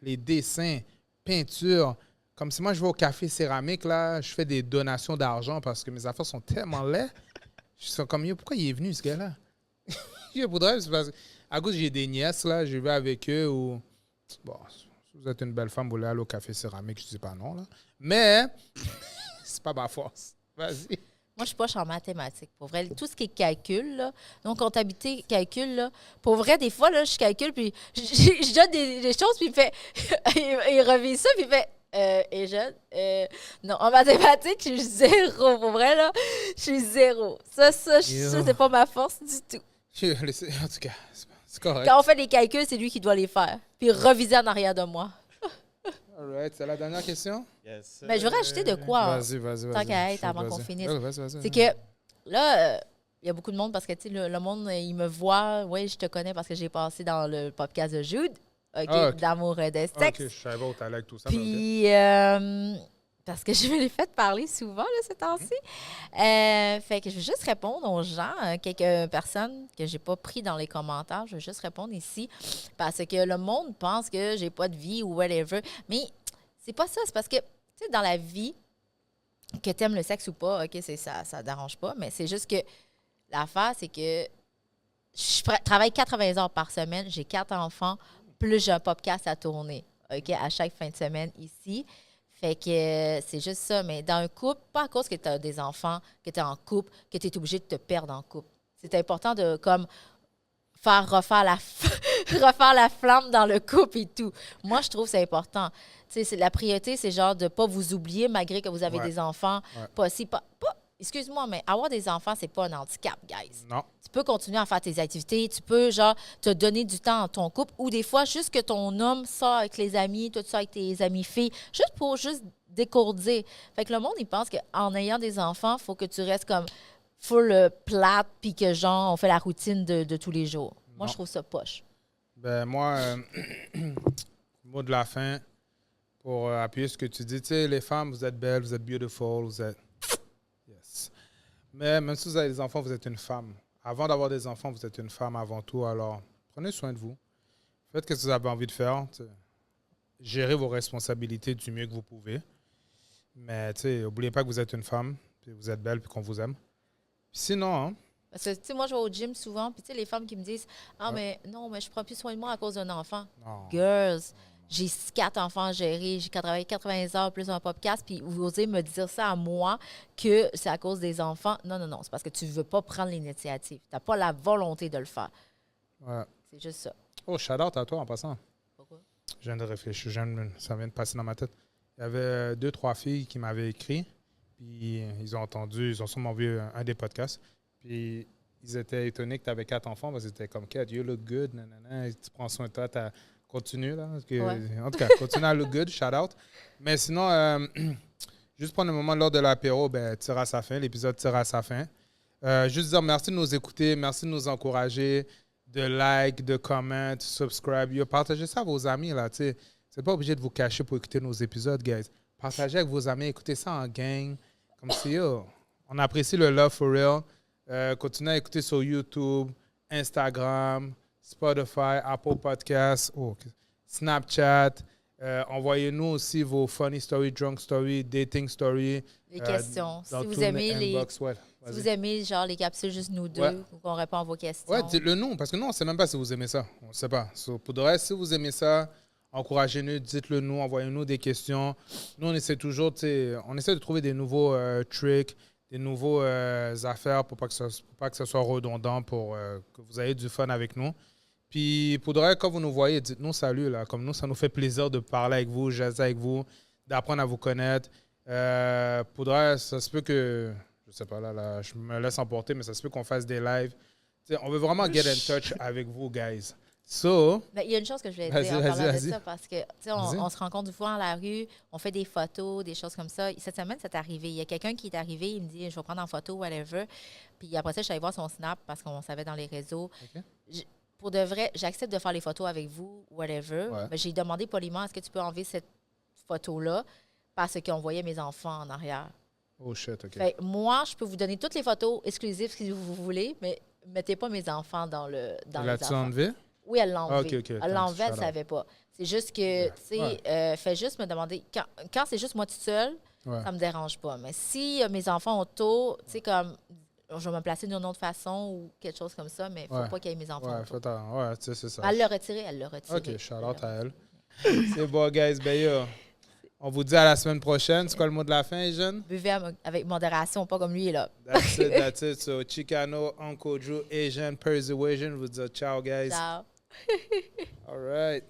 A: Les dessins, peintures. Comme si moi, je vais au café céramique, là, je fais des donations d'argent parce que mes affaires sont tellement laides. Je suis comme, yo, pourquoi il est venu, ce gars-là? Yo, pour de vrai, c'est parce que, à cause, j'ai des nièces, là, je vais avec eux ou... Bon, si vous êtes une belle femme, vous voulez aller au café céramique, je dis pas non, là. Mais, c'est pas ma force. Vas-y.
B: Moi, je suis poche en mathématiques. Pour vrai, tout ce qui est calcul, là, donc comptabilité, calcul, là, pour vrai, des fois, là, je calcule, puis je donne des choses, puis il fait... il revient ça, puis il fait... et jeune, non, en mathématiques, je suis zéro. Pour vrai, là, je suis zéro. Ça, c'est pas ma force du tout.
A: En tout cas, c'est correct.
B: Quand on fait des calculs, c'est lui qui doit les faire. Puis reviser en arrière de moi.
A: All right, c'est la dernière question?
C: Yes.
B: Mais je veux rajouter de quoi?
A: Vas-y.
B: Tant qu'à être,
A: Je suis
B: avant qu'on
A: vas-y.
B: finisse.
A: Ouais, vas-y.
B: C'est que là, il y a beaucoup de monde parce que tu sais, le monde, il me voit. Oui, je te connais parce que j'ai passé dans le podcast de Jude,
A: OK.
B: d'amour et de
A: OK,
B: sexe.
A: je savais pas où t'allais avec tout ça. Mais OK.
B: Puis, parce que je me l'ai fait parler souvent là, ces temps-ci. Fait que je vais juste répondre aux gens, quelques personnes que j'ai pas pris dans les commentaires. Je vais juste répondre ici parce que le monde pense que j'ai pas de vie ou whatever. Mais c'est pas ça. C'est parce que, tu sais, dans la vie, que tu aimes le sexe ou pas, OK, ça ne dérange pas. Mais c'est juste que l'affaire, c'est que je travaille 80 heures par semaine. J'ai 4 enfants, plus j'ai un podcast à tourner, OK, à chaque fin de semaine ici. Fait que c'est juste ça. Mais dans un couple, pas à cause que tu as des enfants, que tu es en couple, que tu es obligé de te perdre en couple. C'est important de comme refaire la flamme dans le couple et tout. Moi, je trouve que c'est important. Tu sais, la priorité, c'est genre de ne pas vous oublier malgré que vous avez
A: Ouais.
B: des enfants.
A: Ouais.
B: Excuse-moi, mais avoir des enfants, c'est pas un handicap, guys.
A: Non.
B: Tu peux continuer à faire tes activités, tu peux, genre, te donner du temps à ton couple ou des fois, juste que ton homme sort avec les amis, tout ça avec tes amis filles, juste pour décourdir. Fait que le monde, il pense qu'en ayant des enfants, il faut que tu restes comme full plate puis que, genre, on fait la routine de tous les jours. Moi,
A: Non.
B: je trouve ça poche.
A: Ben, moi, mot de la fin, pour appuyer ce que tu dis. Tu sais, les femmes, vous êtes belles, vous êtes beautiful, vous êtes... Yes. Mais même si vous avez des enfants, vous êtes une femme. Avant d'avoir des enfants, vous êtes une femme avant tout. Alors, prenez soin de vous. Faites ce que vous avez envie de faire. Tu sais. Gérez vos responsabilités du mieux que vous pouvez. Mais, tu sais, n'oubliez pas que vous êtes une femme, puis vous êtes belle, puis qu'on vous aime. Puis sinon, hein,
B: Parce que, tu sais, moi, je vais au gym souvent, puis, tu sais, les femmes qui me disent « Ah,
A: Ouais.
B: mais non, mais je prends plus soin de moi à cause d'un enfant. »
A: non.
B: Girls, j'ai 4 enfants à gérer, j'ai travaillé 80 heures plus un podcast, puis vous osez me dire ça à moi que c'est à cause des enfants. Non, c'est parce que tu ne veux pas prendre l'initiative. Tu n'as pas la volonté de le faire.
A: Ouais.
B: C'est juste ça.
A: Oh, shout-out à toi en passant.
B: Pourquoi?
A: Je viens de réfléchir, ça vient de passer dans ma tête. Il y avait 2-3 filles qui m'avaient écrit, puis ils ont sûrement vu un des podcasts, puis ils étaient étonnés que tu avais 4 enfants, parce qu'ils étaient comme, Kat, you look good, nanana, tu prends soin de toi, continue, là. Parce que,
B: Ouais.
A: En tout cas, continue à look good, shout-out. Mais sinon, juste prendre un moment lors de l'apéro, ben, tire à sa fin, l'épisode tire à sa fin. Juste dire merci de nous écouter, merci de nous encourager, de like, de comment, de subscribe. Yo, partagez ça à vos amis, là, tu sais. Vous n'êtes pas obligé de vous cacher pour écouter nos épisodes, guys. Partagez avec vos amis, écoutez ça en gang. Comme si, yo, on apprécie le love for real. Continuez à écouter sur YouTube, Instagram, Spotify, Apple Podcasts, Snapchat. Envoyez-nous aussi vos funny stories, drunk stories, dating stories.
B: Les questions.
A: Dans
B: Si vous
A: tout
B: aimez les...
A: inbox, ouais.
B: Si
A: Vas-y.
B: vous aimez, genre, les capsules juste nous deux,
A: Ouais.
B: ou qu'on répond à vos questions.
A: Ouais, dites-le nous, parce que nous, on ne sait même pas si vous aimez ça. On ne sait pas. So, pour de reste, si vous aimez ça, encouragez-nous, dites-le nous, envoyez-nous des questions. Nous, on essaie toujours, on essaie de trouver des nouveaux tricks, des nouveaux affaires pour pas que ça soit redondant, pour que vous ayez du fun avec nous. Puis, pour de vrai, quand vous nous voyez, dites-nous salut. Là. Comme nous, ça nous fait plaisir de parler avec vous, jaser avec vous, d'apprendre à vous connaître. Pour de vrai, ça se peut que... Je sais pas, là, je me laisse emporter, mais ça se peut qu'on fasse des lives. T'sais, on veut vraiment get in touch avec vous, guys. So,
B: Ben, il y a une chose que je voulais
A: Vas-y,
B: dire en
A: vas-y,
B: parlant de
A: vas-y.
B: ça, parce que, tu sais,
A: Vas-y.
B: on se rencontre du fois dans la rue, on fait des photos, des choses comme ça. Cette semaine, c'est arrivé. Il y a quelqu'un qui est arrivé, il me dit, je vais prendre en photo, whatever. Puis après ça, je suis allée voir son Snap parce qu'on savait dans les réseaux.
A: OK.
B: Pour de vrai, j'accepte de faire les photos avec vous, whatever.
A: Ouais.
B: Mais j'ai demandé poliment, est-ce que tu peux enlever cette photo-là? Parce qu'on voyait mes enfants en arrière.
A: Oh shit, OK.
B: Fait, moi, je peux vous donner toutes les photos exclusives si vous voulez, mais mettez pas mes enfants dans les
A: L'as-tu
B: enfants.
A: enlevé?
B: Oui, elle l'a enlevé.
A: Ah, ok, ok.
B: Elle l'a enlevé, elle ne
A: Shout out.
B: savait pas. C'est juste que, tu sais,
A: Ouais.
B: fais juste me demander. Quand c'est juste moi toute seule,
A: Ouais.
B: ça me dérange pas. Mais si mes enfants autour, tu sais, comme, je vais me placer d'une autre façon ou quelque chose comme ça, mais il ne faut
A: Ouais.
B: pas qu'il y ait mes enfants
A: Ouais,
B: autour.
A: ouais, tu sais, c'est ça.
B: Elle l'a retiré, elle l'a retiré.
A: OK, shout out à elle. C'est bon, guys. Ben, yo, on vous dit à la semaine prochaine. C'est quoi le mot de la fin, jeune?
B: Buvez avec modération, pas comme lui, là.
A: That's it, that's it. So, Chicano, Uncle Drew, Asian, Persuasion. Vous dit ciao, guys.
B: Ciao.
A: All right.